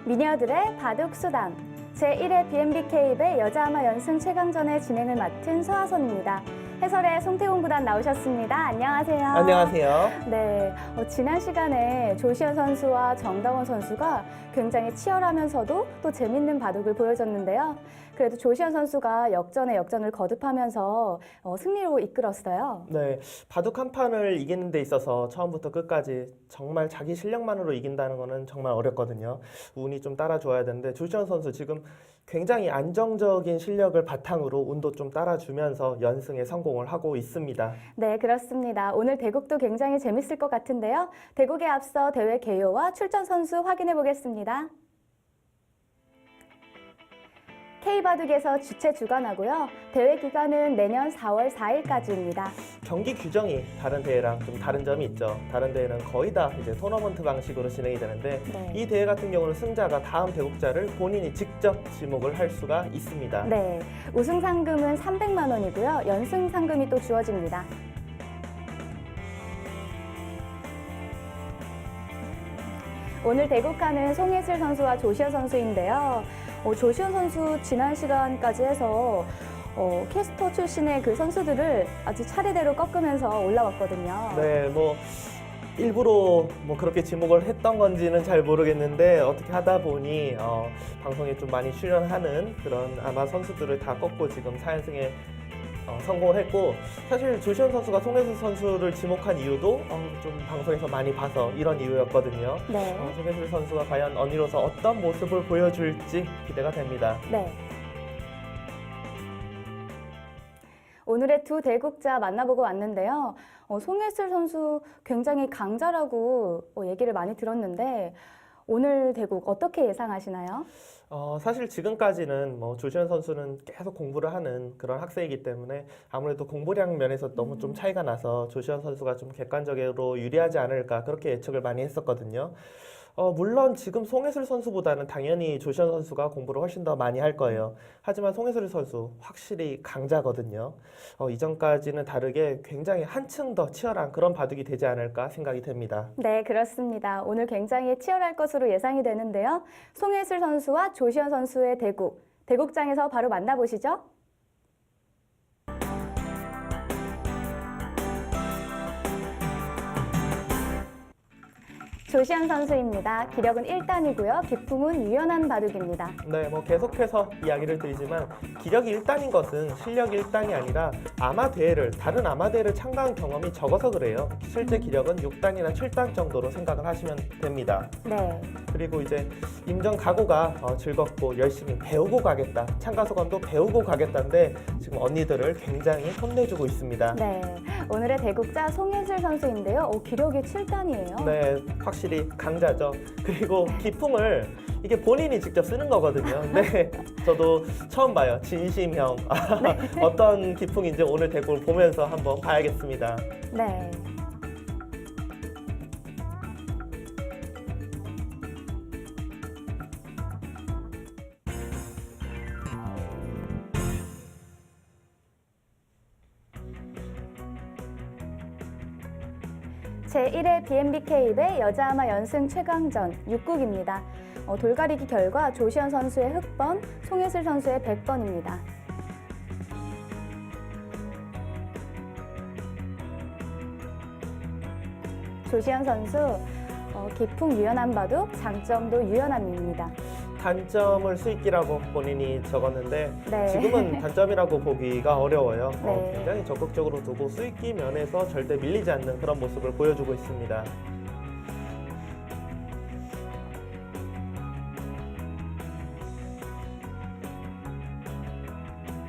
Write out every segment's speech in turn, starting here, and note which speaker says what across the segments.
Speaker 1: 미녀들의 바둑수당 제1회 BNBK입의 여자아마 연승 최강전의 진행을 맡은 서하선입니다. 해설의 송태곤 구단 나오셨습니다. 안녕하세요.
Speaker 2: 안녕하세요.
Speaker 1: 네, 지난 시간에 조시현 선수와 정다원 선수가 굉장히 치열하면서도 또 재밌는 바둑을 보여줬는데요. 그래도 조시현 선수가 역전에 역전을 거듭하면서 승리로 이끌었어요.
Speaker 2: 네, 바둑 한 판을 이기는 데 있어서 처음부터 끝까지 정말 자기 실력만으로 이긴다는 거는 정말 어렵거든요. 운이 좀 따라줘야 되는데 조시현 선수 지금 굉장히 안정적인 실력을 바탕으로 운도 좀 따라주면서 연승에 성공을 하고 있습니다.
Speaker 1: 네, 그렇습니다. 오늘 대국도 굉장히 재밌을 것 같은데요. 대국에 앞서 대회 개요와 출전 선수 확인해 보겠습니다. K바둑에서 주최 주관하고요. 대회 기간은 내년 4월 4일까지입니다.
Speaker 2: 경기 규정이 다른 대회랑 좀 다른 점이 있죠. 다른 대회는 거의 다 이제 토너먼트 방식으로 진행이 되는데
Speaker 1: 네.
Speaker 2: 이 대회 같은 경우는 승자가 다음 대국자를 본인이 직접 지목을 할 수가 있습니다.
Speaker 1: 네, 우승 상금은 300만 원이고요. 연승 상금이 또 주어집니다. 오늘 대국하는 송예슬 선수와 조시현 선수인데요. 조시현 선수 지난 시간까지 해서 캐스터 출신의 그 선수들을 아주 차례대로 꺾으면서 올라왔거든요.
Speaker 2: 네, 뭐 일부러 뭐 그렇게 지목을 했던 건지는 잘 모르겠는데 어떻게 하다 보니 방송에 좀 많이 출연하는 그런 아마 선수들을 다 꺾고 지금 4연승에 성공을 했고, 사실 조시현 선수가 송예슬 선수를 지목한 이유도 좀 방송에서 많이 봐서 이런 이유였거든요.
Speaker 1: 네.
Speaker 2: 송예슬 선수가 과연 언니로서 어떤 모습을 보여줄지 기대가 됩니다.
Speaker 1: 네. 오늘의 두 대국자 만나보고 왔는데요. 송예슬 선수 굉장히 강자라고 얘기를 많이 들었는데 오늘 대국 어떻게 예상하시나요?
Speaker 2: 사실 지금까지는 뭐 조시현 선수는 계속 공부를 하는 그런 학생이기 때문에 아무래도 공부량 면에서 너무 좀 차이가 나서 조시현 선수가 좀 객관적으로 유리하지 않을까 그렇게 예측을 많이 했었거든요. 물론 지금 송예슬 선수보다는 당연히 조시현 선수가 공부를 훨씬 더 많이 할 거예요. 하지만 송예슬 선수 확실히 강자거든요. 이전까지는 다르게 굉장히 한층 더 치열한 그런 바둑이 되지 않을까 생각이 됩니다.
Speaker 1: 네, 그렇습니다. 오늘 굉장히 치열할 것으로 예상이 되는데요. 송예슬 선수와 조시현 선수의 대국, 대국장에서 바로 만나보시죠. 조시현 선수입니다. 기력은 1단이고요. 기풍은 유연한 바둑입니다.
Speaker 2: 네, 뭐 계속해서 이야기를 드리지만 기력이 1단인 것은 실력이 1단이 아니라 다른 아마 대회를 참가한 경험이 적어서 그래요. 실제 기력은 6단이나 7단 정도로 생각을 하시면 됩니다.
Speaker 1: 네.
Speaker 2: 그리고 이제 임전 각오가 즐겁고 열심히 배우고 가겠다. 참가 소감도 배우고 가겠다인데 지금 언니들을 굉장히 혼내주고 있습니다.
Speaker 1: 네. 오늘의 대국자 송예슬 선수인데요. 기력이 7단이에요.
Speaker 2: 네, 확실히 강자죠. 그리고 기풍을 이게 본인이 직접 쓰는 거거든요. 근데 저도 처음 봐요. 진심형. 어떤 기풍인지 오늘 대구를 보면서 한번 봐야겠습니다.
Speaker 1: 네. 제1회 BNBK입의 여자아마 연승 최강전 6국입니다. 돌가리기 결과 조시현 선수의 흑번, 송예슬 선수의 백번입니다. 조시현 선수, 기풍 유연한 바둑, 장점도 유연함입니다.
Speaker 2: 단점을 수익기라고 본인이 적었는데
Speaker 1: 네.
Speaker 2: 지금은 단점이라고 보기가 어려워요.
Speaker 1: 네.
Speaker 2: 굉장히 적극적으로 두고 수익기 면에서 절대 밀리지 않는 그런 모습을 보여주고 있습니다.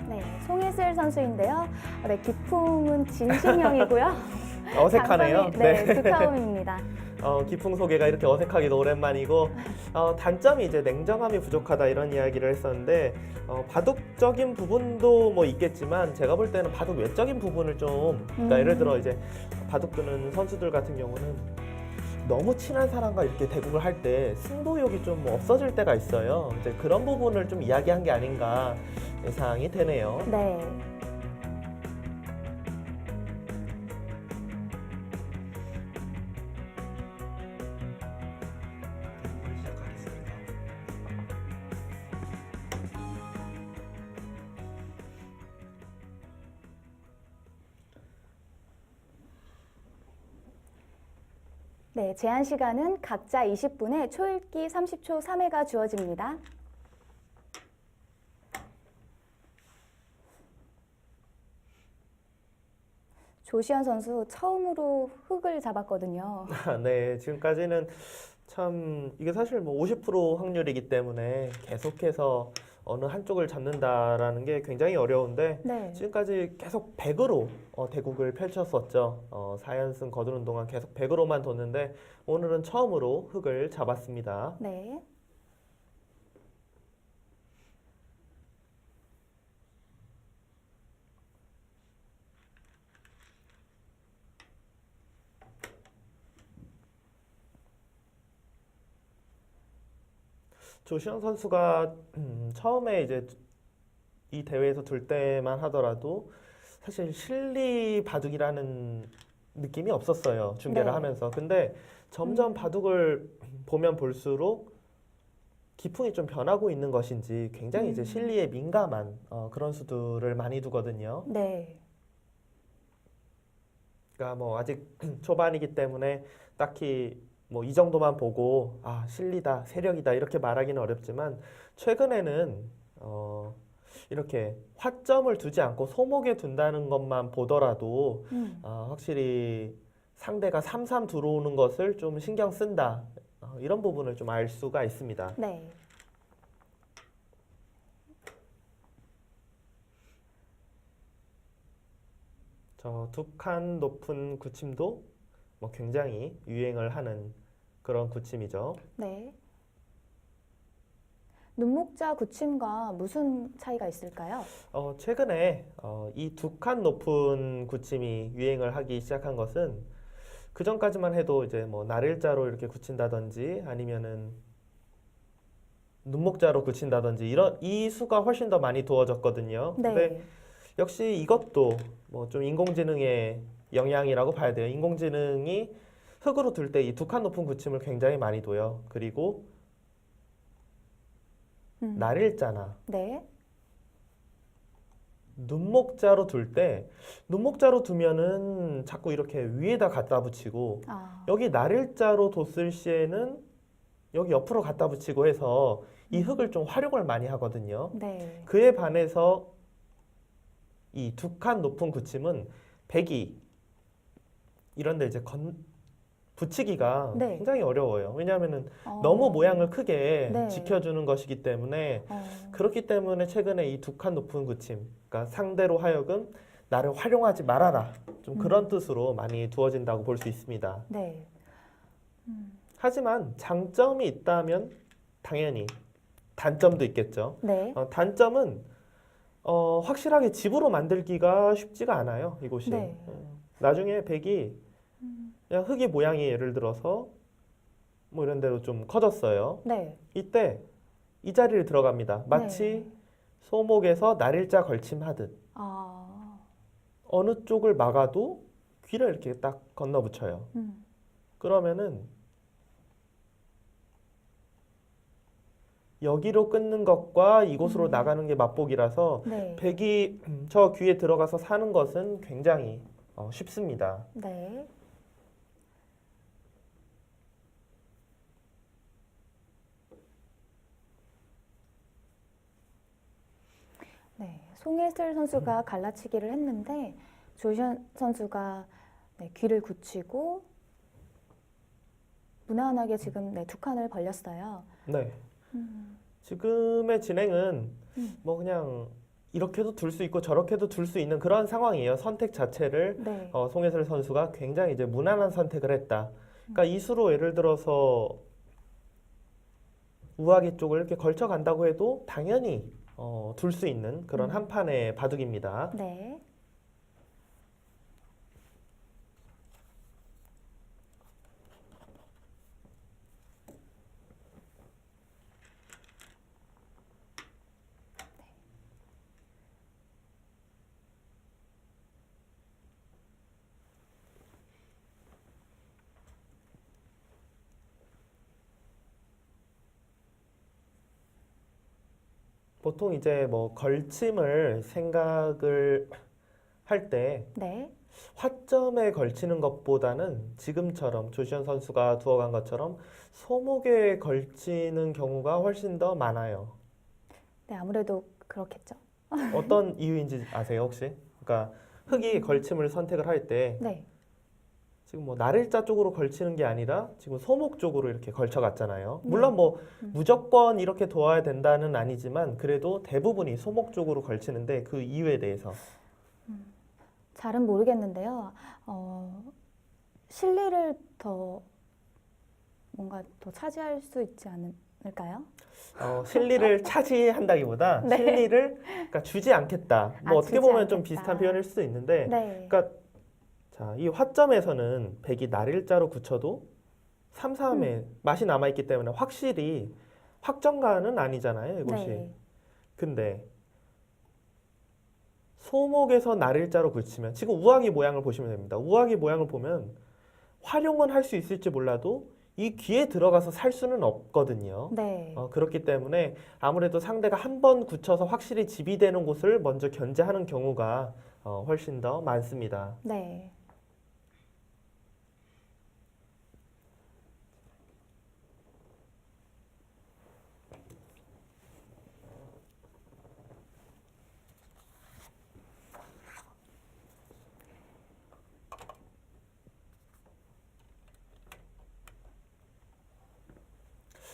Speaker 1: 네, 송예슬 선수인데요. 네, 기풍은 진심형이고요.
Speaker 2: 어색하네요.
Speaker 1: 장점이, 네, 두카움입니다.
Speaker 2: 기풍 소개가 이렇게 어색하기도 오랜만이고 단점이 이제 냉정함이 부족하다 이런 이야기를 했었는데 바둑적인 부분도 뭐 있겠지만 제가 볼 때는 바둑 외적인 부분을 좀 그러니까 예를 들어 이제 바둑 두는 선수들 같은 경우는 너무 친한 사람과 이렇게 대국을 할 때 승부욕이 좀 없어질 때가 있어요. 이제 그런 부분을 좀 이야기한 게 아닌가 예상이 되네요.
Speaker 1: 네. 네, 제한 시간은 각자 20분에 초읽기 30초 3회가 주어집니다. 조시현 선수 처음으로 흙을 잡았거든요.
Speaker 2: 네, 지금까지는 참 이게 사실 뭐 50% 확률이기 때문에 계속해서 어느 한쪽을 잡는다라는 게 굉장히 어려운데
Speaker 1: 네.
Speaker 2: 지금까지 계속 100으로 대국을 펼쳤었죠. 4연승 거두는 동안 계속 100으로만 뒀는데 오늘은 처음으로 흙을 잡았습니다.
Speaker 1: 네.
Speaker 2: 조시영 선수가 처음에 이제 이 대회에서 둘 때만 하더라도 사실 실리 바둑이라는 느낌이 없었어요. 중계를
Speaker 1: 네.
Speaker 2: 하면서. 근데 점점 바둑을 보면 볼수록 기풍이 좀 변하고 있는 것인지 굉장히 이제 실리에 민감한 그런 수들을 많이 두거든요.
Speaker 1: 네.
Speaker 2: 그러니까 뭐 아직 초반이기 때문에 딱히 뭐 이 정도만 보고 아 실리다 세력이다 이렇게 말하기는 어렵지만 최근에는 이렇게 화점을 두지 않고 소목에 둔다는 것만 보더라도 확실히 상대가 3-3 들어오는 것을 좀 신경 쓴다 이런 부분을 좀 알 수가 있습니다.
Speaker 1: 네.
Speaker 2: 저 두 칸 높은 구침도 뭐 굉장히 유행을 하는 그런 구침이죠.
Speaker 1: 네. 눈목자 구침과 무슨 차이가 있을까요?
Speaker 2: 최근에 이 두 칸 높은 구침이 유행을 하기 시작한 것은 그 전까지만 해도 이제 뭐 날일자로 이렇게 굳힌다든지 아니면은 눈목자로 굳힌다든지 이런 이 수가 훨씬 더 많이 두어졌거든요. 근데
Speaker 1: 네.
Speaker 2: 역시 이것도 뭐 좀 인공지능의 영향이라고 봐야 돼요. 인공지능이 흙으로 둘 때 이 두 칸 높은 구침을 굉장히 많이 둬요. 그리고 날일자나
Speaker 1: 네.
Speaker 2: 눈목자로 둘 때 눈목자로 두면은 자꾸 이렇게 위에다 갖다 붙이고
Speaker 1: 아,
Speaker 2: 여기 날일자로 뒀을 시에는 여기 옆으로 갖다 붙이고 해서 이 흙을 좀 활용을 많이 하거든요.
Speaker 1: 네.
Speaker 2: 그에 반해서 이 두 칸 높은 구침은 백이 이런 데 이제 붙이기가
Speaker 1: 네.
Speaker 2: 굉장히 어려워요. 왜냐하면은
Speaker 1: 어,
Speaker 2: 너무 모양을 크게
Speaker 1: 네.
Speaker 2: 지켜주는 것이기 때문에
Speaker 1: 어,
Speaker 2: 그렇기 때문에 최근에 이 두 칸 높은 구침, 그러니까 상대로 하여금 나를 활용하지 말아라. 좀 그런 뜻으로 많이 두어진다고 볼 수 있습니다.
Speaker 1: 네.
Speaker 2: 하지만 장점이 있다면 당연히 단점도 있겠죠.
Speaker 1: 네.
Speaker 2: 단점은 확실하게 집으로 만들기가 쉽지가 않아요. 이곳이.
Speaker 1: 네.
Speaker 2: 나중에 백이 그냥 흙이 모양이 예를 들어서 뭐 이런 데로 좀 커졌어요.
Speaker 1: 네.
Speaker 2: 이때 이 자리를 들어갑니다. 마치
Speaker 1: 네.
Speaker 2: 소목에서 날일자 걸침하듯
Speaker 1: 아,
Speaker 2: 어느 쪽을 막아도 귀를 이렇게 딱 건너 붙여요. 그러면은 여기로 끊는 것과 이곳으로 나가는 게 맞복이라서
Speaker 1: 네.
Speaker 2: 백이 저 귀에 들어가서 사는 것은 굉장히 쉽습니다.
Speaker 1: 네. 네. 송혜슬 선수가 갈라치기를 했는데 조시현 선수가 네, 귀를 굳히고 무난하게 지금 네, 두 칸을 벌렸어요.
Speaker 2: 네. 지금의 진행은 뭐 그냥 이렇게도 둘 수 있고 저렇게도 둘 수 있는 그런 상황이에요. 선택 자체를
Speaker 1: 네.
Speaker 2: 송혜슬 선수가 굉장히 이제 무난한 선택을 했다. 그러니까 이 수로 예를 들어서 우아기 쪽을 이렇게 걸쳐 간다고 해도 당연히 둘 수 있는 그런 한 판의 바둑입니다.
Speaker 1: 네.
Speaker 2: 보통 이제 뭐 걸침을 생각을 할 때
Speaker 1: 네.
Speaker 2: 화점에 걸치는 것보다는 지금처럼 조시현 선수가 두어간 것처럼 소목에 걸치는 경우가 훨씬 더 많아요.
Speaker 1: 네, 아무래도 그렇겠죠.
Speaker 2: 어떤 이유인지 아세요, 혹시? 그러니까 흙이 걸침을 선택을 할 때
Speaker 1: 네,
Speaker 2: 지금 뭐 날일자 쪽으로 걸치는 게 아니라 지금 소목 쪽으로 이렇게 걸쳐갔잖아요.
Speaker 1: 네.
Speaker 2: 물론 뭐 무조건 이렇게 도와야 된다는 아니지만 그래도 대부분이 소목 쪽으로 걸치는데 그 이유에 대해서
Speaker 1: 잘은 모르겠는데요. 실리를 더 뭔가 더 차지할 수 있지 않을까요?
Speaker 2: 실리를 차지한다기보다
Speaker 1: 네.
Speaker 2: 실리를 그러니까 주지 않겠다. 뭐 어떻게
Speaker 1: 주지
Speaker 2: 보면 좀
Speaker 1: 않겠다.
Speaker 2: 비슷한 표현일 수도 있는데
Speaker 1: 네.
Speaker 2: 그러니까 자, 이 화점에서는 백이 날일자로 굳혀도 삼삼에 맛이 남아있기 때문에 확실히 확정가는 아니잖아요, 이곳이.
Speaker 1: 네.
Speaker 2: 근데 소목에서 날일자로 굳히면 지금 우아기 모양을 보시면 됩니다. 우아기 모양을 보면 활용은 할 수 있을지 몰라도 이 귀에 들어가서 살 수는 없거든요.
Speaker 1: 네.
Speaker 2: 그렇기 때문에 아무래도 상대가 한 번 굳혀서 확실히 집이 되는 곳을 먼저 견제하는 경우가 훨씬 더 많습니다.
Speaker 1: 네.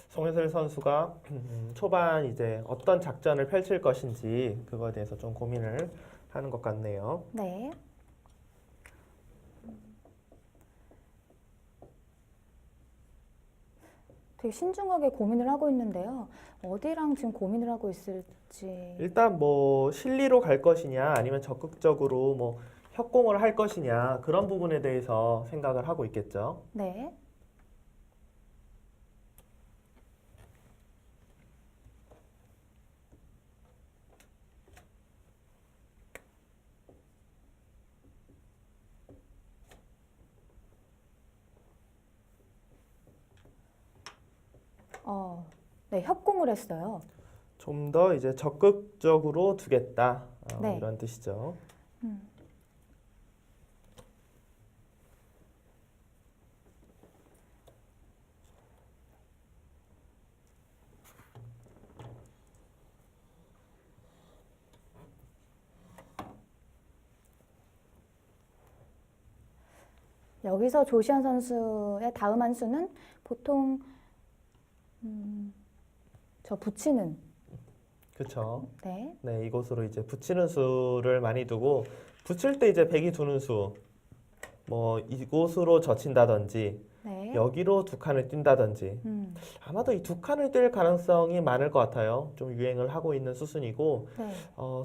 Speaker 2: 송혜슬 선수가 초반 이제 어떤 작전을 펼칠 것인지 그거에 대해서 좀 고민을 하는 것 같네요.
Speaker 1: 네. 되게 신중하게 고민을 하고 있는데요. 어디랑 지금 고민을 하고 있을지.
Speaker 2: 일단 뭐 실리로 갈 것이냐 아니면 적극적으로 뭐 협공을 할 것이냐 그런 부분에 대해서 생각을 하고 있겠죠.
Speaker 1: 네. 네, 협공을 했어요.
Speaker 2: 좀 더 이제 적극적으로 두겠다
Speaker 1: 네.
Speaker 2: 이런 뜻이죠.
Speaker 1: 음. 여기서 조시현 선수의 다음 한 수는 보통 저 붙이는.
Speaker 2: 그렇죠.
Speaker 1: 네.
Speaker 2: 네, 이곳으로 이제 붙이는 수를 많이 두고 붙일 때 이제 백이 두는 수, 뭐 이곳으로 젖힌다든지
Speaker 1: 네.
Speaker 2: 여기로 두 칸을 뛴다든지 아마도 이 두 칸을 뛸 가능성이 많을 것 같아요. 좀 유행을 하고 있는 수순이고
Speaker 1: 네.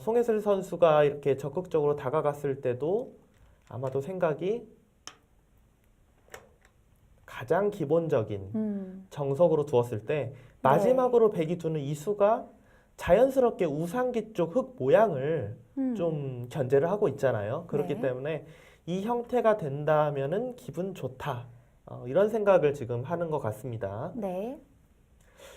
Speaker 2: 송혜슬 선수가 이렇게 적극적으로 다가갔을 때도 아마도 생각이 가장 기본적인 정석으로 두었을 때 마지막으로 백이 두는 이 수가 자연스럽게 우상기 쪽 흙 모양을 좀 견제를 하고 있잖아요. 그렇기
Speaker 1: 네.
Speaker 2: 때문에 이 형태가 된다면은 기분 좋다. 이런 생각을 지금 하는 것 같습니다.
Speaker 1: 네.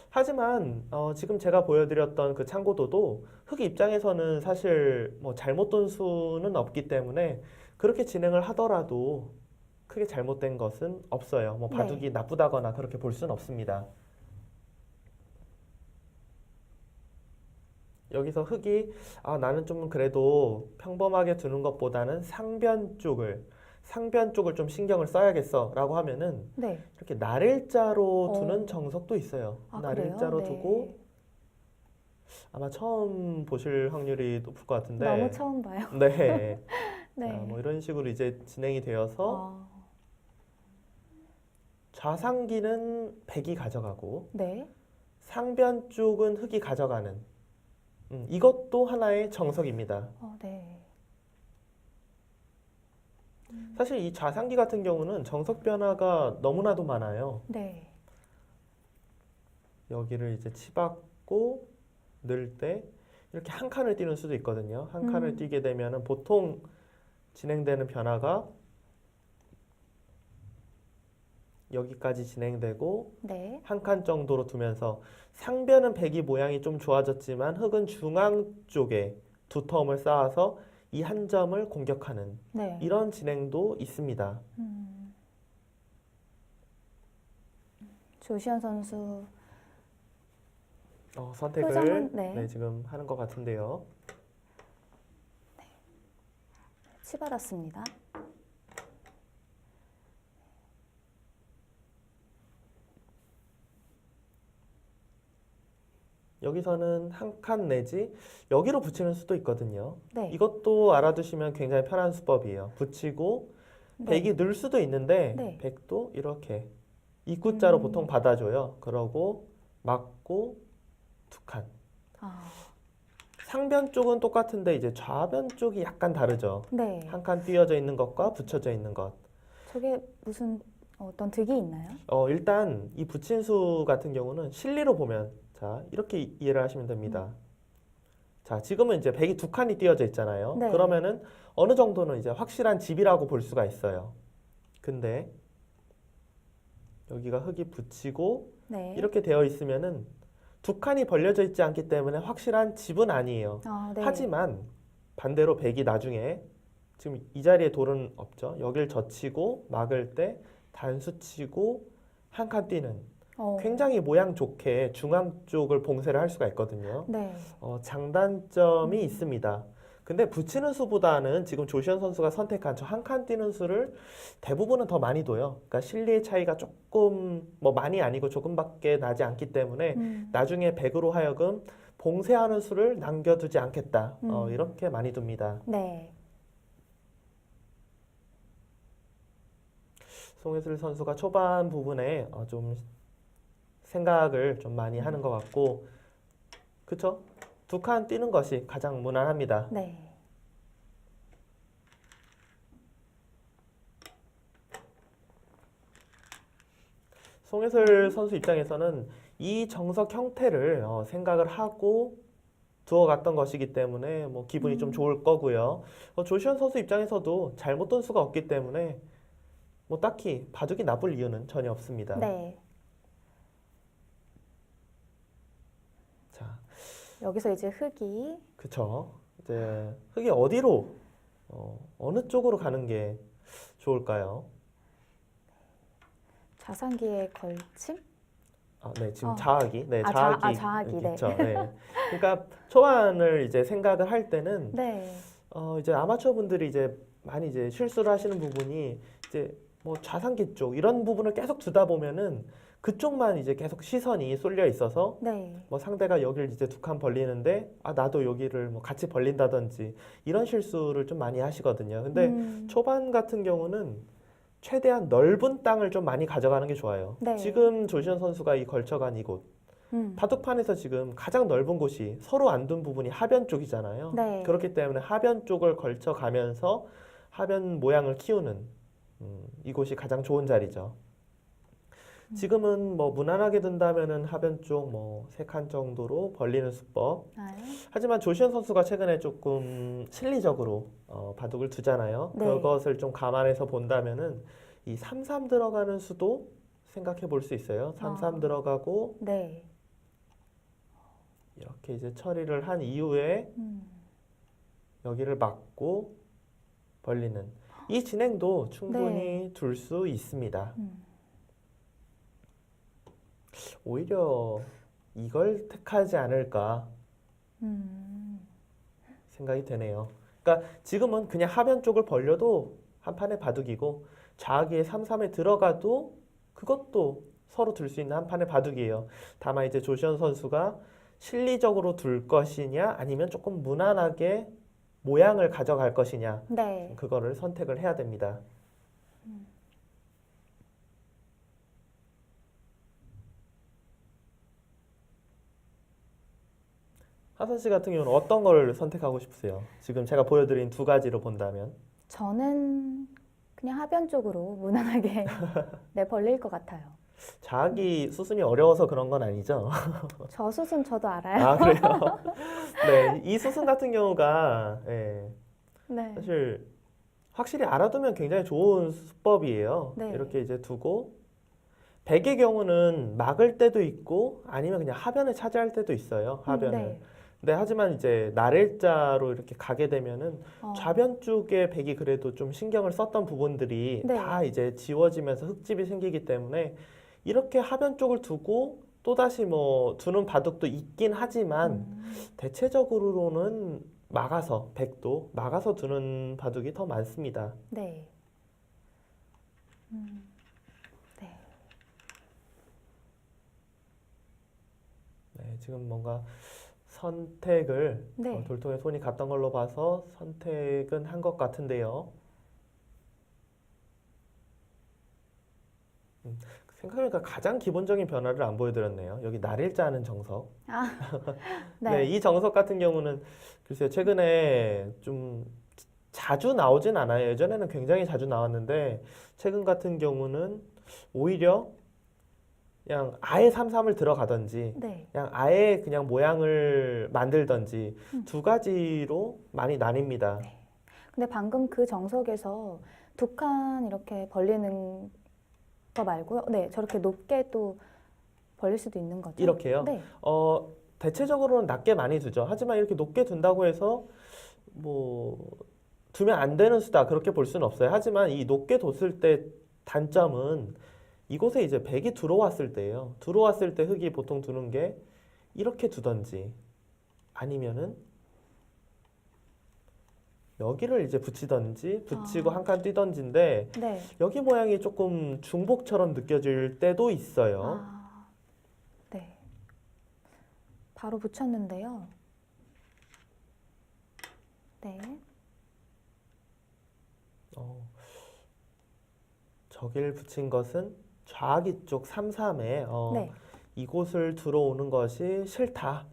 Speaker 2: 하지만 지금 제가 보여드렸던 그 참고도도 흙 입장에서는 사실 뭐 잘못 둔 수는 없기 때문에 그렇게 진행을 하더라도 크게 잘못된 것은 없어요. 뭐 바둑이 나쁘다거나 그렇게 볼 수는 없습니다. 여기서 흙이 나는 좀 그래도 평범하게 두는 것보다는 상변 쪽을 좀 신경을 써야겠어 라고 하면은
Speaker 1: 네.
Speaker 2: 이렇게 날일자로 두는 정석도 있어요.
Speaker 1: 아,
Speaker 2: 날일자로
Speaker 1: 그래요? 네.
Speaker 2: 두고 아마 처음 보실 확률이 높을 것 같은데
Speaker 1: 너무 처음 봐요.
Speaker 2: 네.
Speaker 1: 네.
Speaker 2: 자, 뭐 이런 식으로 이제 진행이 되어서
Speaker 1: 아,
Speaker 2: 좌상기는 백이 가져가고
Speaker 1: 네.
Speaker 2: 상변 쪽은 흙이 가져가는 이것도 하나의 정석입니다.
Speaker 1: 네.
Speaker 2: 사실 이 좌상기 같은 경우는 정석 변화가 너무나도 많아요.
Speaker 1: 네.
Speaker 2: 여기를 이제 치받고 넣을 때 이렇게 한 칸을 띄는 수도 있거든요. 한 칸을 띄게 되면은 보통 진행되는 변화가 여기까지 진행되고
Speaker 1: 네.
Speaker 2: 한 칸 정도로 두면서 상변은 백이 모양이 좀 좋아졌지만 흙은 중앙 쪽에 두 텀을 쌓아서 이 한 점을 공격하는
Speaker 1: 네.
Speaker 2: 이런 진행도 있습니다.
Speaker 1: 조시현 선수
Speaker 2: 선택을
Speaker 1: 표정은, 네.
Speaker 2: 네, 지금 하는 것 같은데요.
Speaker 1: 치받았습니다.
Speaker 2: 여기서는 한 칸 내지 여기로 붙이는 수도 있거든요.
Speaker 1: 네.
Speaker 2: 이것도 알아두시면 굉장히 편한 수법이에요. 붙이고
Speaker 1: 네.
Speaker 2: 백이 늘 수도 있는데
Speaker 1: 네.
Speaker 2: 백도 이렇게 입구자로
Speaker 1: 음.
Speaker 2: 보통 받아줘요. 그러고 막고 두 칸.
Speaker 1: 아,
Speaker 2: 상변 쪽은 똑같은데 이제 좌변 쪽이 약간 다르죠.
Speaker 1: 네.
Speaker 2: 한 칸 띄어져 있는 것과 붙여져 있는 것.
Speaker 1: 저게 무슨 어떤 득이 있나요?
Speaker 2: 일단 이 붙인 수 같은 경우는 실리로 보면 자 이렇게 이해를 하시면 됩니다. 자 지금은 이제 백이 두 칸이 띄어져 있잖아요.
Speaker 1: 네.
Speaker 2: 그러면은 어느 정도는 이제 확실한 집이라고 볼 수가 있어요. 근데 여기가 흙이 붙이고
Speaker 1: 네.
Speaker 2: 이렇게 되어 있으면은 두 칸이 벌려져 있지 않기 때문에 확실한 집은 아니에요.
Speaker 1: 아, 네.
Speaker 2: 하지만 반대로 백이 나중에 지금 이 자리에 돌은 없죠. 여길 젖히고 막을 때 단수 치고 한 칸 뛰는 굉장히 모양 좋게 중앙 쪽을 봉쇄를 할 수가 있거든요.
Speaker 1: 네.
Speaker 2: 장단점이 있습니다. 근데 붙이는 수보다는 지금 조시현 선수가 선택한 저 한 칸 뛰는 수를 대부분은 더 많이 둬요. 그러니까 실리의 차이가 조금 뭐 많이 아니고 조금밖에 나지 않기 때문에 나중에 백으로 하여금 봉쇄하는 수를 남겨두지 않겠다. 이렇게 많이 둡니다.
Speaker 1: 네.
Speaker 2: 송혜슬 선수가 초반 부분에 좀 생각을 좀 많이 하는 것 같고, 그쵸? 두 칸 뛰는 것이 가장 무난합니다.
Speaker 1: 네.
Speaker 2: 송혜슬 선수 입장에서는 이 정석 형태를 생각을 하고 두어갔던 것이기 때문에 뭐 기분이 좀 좋을 거고요. 조시현 선수 입장에서도 잘못 둔 수가 없기 때문에 뭐 딱히 바둑이 나쁠 이유는 전혀 없습니다.
Speaker 1: 네.
Speaker 2: 자,
Speaker 1: 여기서 이제 흙이
Speaker 2: 그쵸. 이제 흙이 어디로, 어느 쪽으로 가는 게 좋을까요?
Speaker 1: 좌상기에 걸침?
Speaker 2: 네, 지금
Speaker 1: 어.
Speaker 2: 자악이, 네,
Speaker 1: 아,
Speaker 2: 자악이
Speaker 1: 자악이, 네.
Speaker 2: 있죠. 네. 그러니까 초반을 이제 생각을 할 때는
Speaker 1: 네.
Speaker 2: 이제 아마추어 분들이 이제 많이 이제 실수를 하시는 부분이 이제 뭐 좌상기 쪽 이런 부분을 계속 두다 보면은 그쪽만 이제 계속 시선이 쏠려 있어서
Speaker 1: 네.
Speaker 2: 뭐 상대가 여기를 이제 두 칸 벌리는데 나도 여기를 뭐 같이 벌린다든지 이런 실수를 좀 많이 하시거든요. 근데 초반 같은 경우는 최대한 넓은 땅을 좀 많이 가져가는 게 좋아요.
Speaker 1: 네.
Speaker 2: 지금 조시현 선수가 이 걸쳐간 이곳 바둑판에서 지금 가장 넓은 곳이 서로 안 둔 부분이 하변 쪽이잖아요.
Speaker 1: 네.
Speaker 2: 그렇기 때문에 하변 쪽을 걸쳐가면서 하변 모양을 키우는 이곳이 가장 좋은 자리죠. 지금은 뭐 무난하게 둔다면은 하변 쪽 뭐 세 칸 정도로 벌리는 수법.
Speaker 1: 아,
Speaker 2: 하지만 조시현 선수가 최근에 조금 실리적으로 바둑을 두잖아요.
Speaker 1: 네.
Speaker 2: 그것을 좀 감안해서 본다면은 이 3-3 들어가는 수도 생각해 볼 수 있어요. 3-3 들어가고
Speaker 1: 네.
Speaker 2: 이렇게 이제 처리를 한 이후에 여기를 막고 벌리는 이 진행도 충분히 둘 수 있습니다. 오히려 이걸 택하지 않을까 생각이 되네요. 그러니까 지금은 그냥 하변 쪽을 벌려도 한 판의 바둑이고 좌악의 3-3에 들어가도 그것도 서로 둘 수 있는 한 판의 바둑이에요. 다만 이제 조시현 선수가 실리적으로 둘 것이냐 아니면 조금 무난하게 모양을 가져갈 것이냐
Speaker 1: 네.
Speaker 2: 그거를 선택을 해야 됩니다. 하선 씨 같은 경우는 어떤 걸 선택하고 싶으세요? 지금 제가 보여드린 두 가지로 본다면
Speaker 1: 저는 그냥 하변 쪽으로 무난하게 네, 벌릴 것 같아요.
Speaker 2: 자기 수순이 어려워서 그런 건 아니죠?
Speaker 1: 저 수순 저도 알아요.
Speaker 2: 아 그래요? 네, 이 수순 같은 경우가
Speaker 1: 네.
Speaker 2: 사실 확실히 알아두면 굉장히 좋은 수법이에요.
Speaker 1: 네.
Speaker 2: 이렇게 이제 두고 백의 경우는 막을 때도 있고 아니면 그냥 하변을 차지할 때도 있어요. 하변을.
Speaker 1: 네.
Speaker 2: 네, 하지만 이제 날일자로 이렇게 가게 되면은 좌변 쪽에 백이 그래도 좀 신경을 썼던 부분들이
Speaker 1: 네.
Speaker 2: 다 이제 지워지면서 흙집이 생기기 때문에 이렇게 하변 쪽을 두고 또다시 뭐 두는 바둑도 있긴 하지만 대체적으로는 막아서 백도 막아서 두는 바둑이 더 많습니다.
Speaker 1: 네. 네.
Speaker 2: 네, 지금 뭔가 선택을
Speaker 1: 네.
Speaker 2: 돌통에 손이 갔던 걸로 봐서 선택은 한 것 같은데요. 생각해보니까 가장 기본적인 변화를 안 보여드렸네요. 여기 날일자 하는 정석.
Speaker 1: 네.
Speaker 2: 네, 이 정석 같은 경우는 글쎄요, 최근에 좀 자주 나오진 않아요. 예전에는 굉장히 자주 나왔는데 최근 같은 경우는 오히려 그냥 아예 삼삼을 들어가든지
Speaker 1: 네.
Speaker 2: 그냥 아예 그냥 모양을 만들든지 두 가지로 많이 나뉩니다.
Speaker 1: 네. 근데 방금 그 정석에서 두 칸 이렇게 벌리는 거 말고요. 네, 저렇게 높게 또 벌릴 수도 있는 거죠.
Speaker 2: 이렇게요?
Speaker 1: 네.
Speaker 2: 대체적으로는 낮게 많이 두죠. 하지만 이렇게 높게 둔다고 해서 뭐 두면 안 되는 수다 그렇게 볼 수는 없어요. 하지만 이 높게 뒀을 때 단점은 이곳에 이제 백이 들어왔을 때예요. 들어왔을 때 흙이 보통 두는 게 이렇게 두던지 아니면은 여기를 이제 붙이던지 붙이고 한 칸 뛰던지인데
Speaker 1: 네.
Speaker 2: 여기 모양이 조금 중복처럼 느껴질 때도 있어요.
Speaker 1: 네. 바로 붙였는데요. 네.
Speaker 2: 저길 붙인 것은 좌기 쪽 3-3에
Speaker 1: 네.
Speaker 2: 이곳을 들어오는 것이 싫다.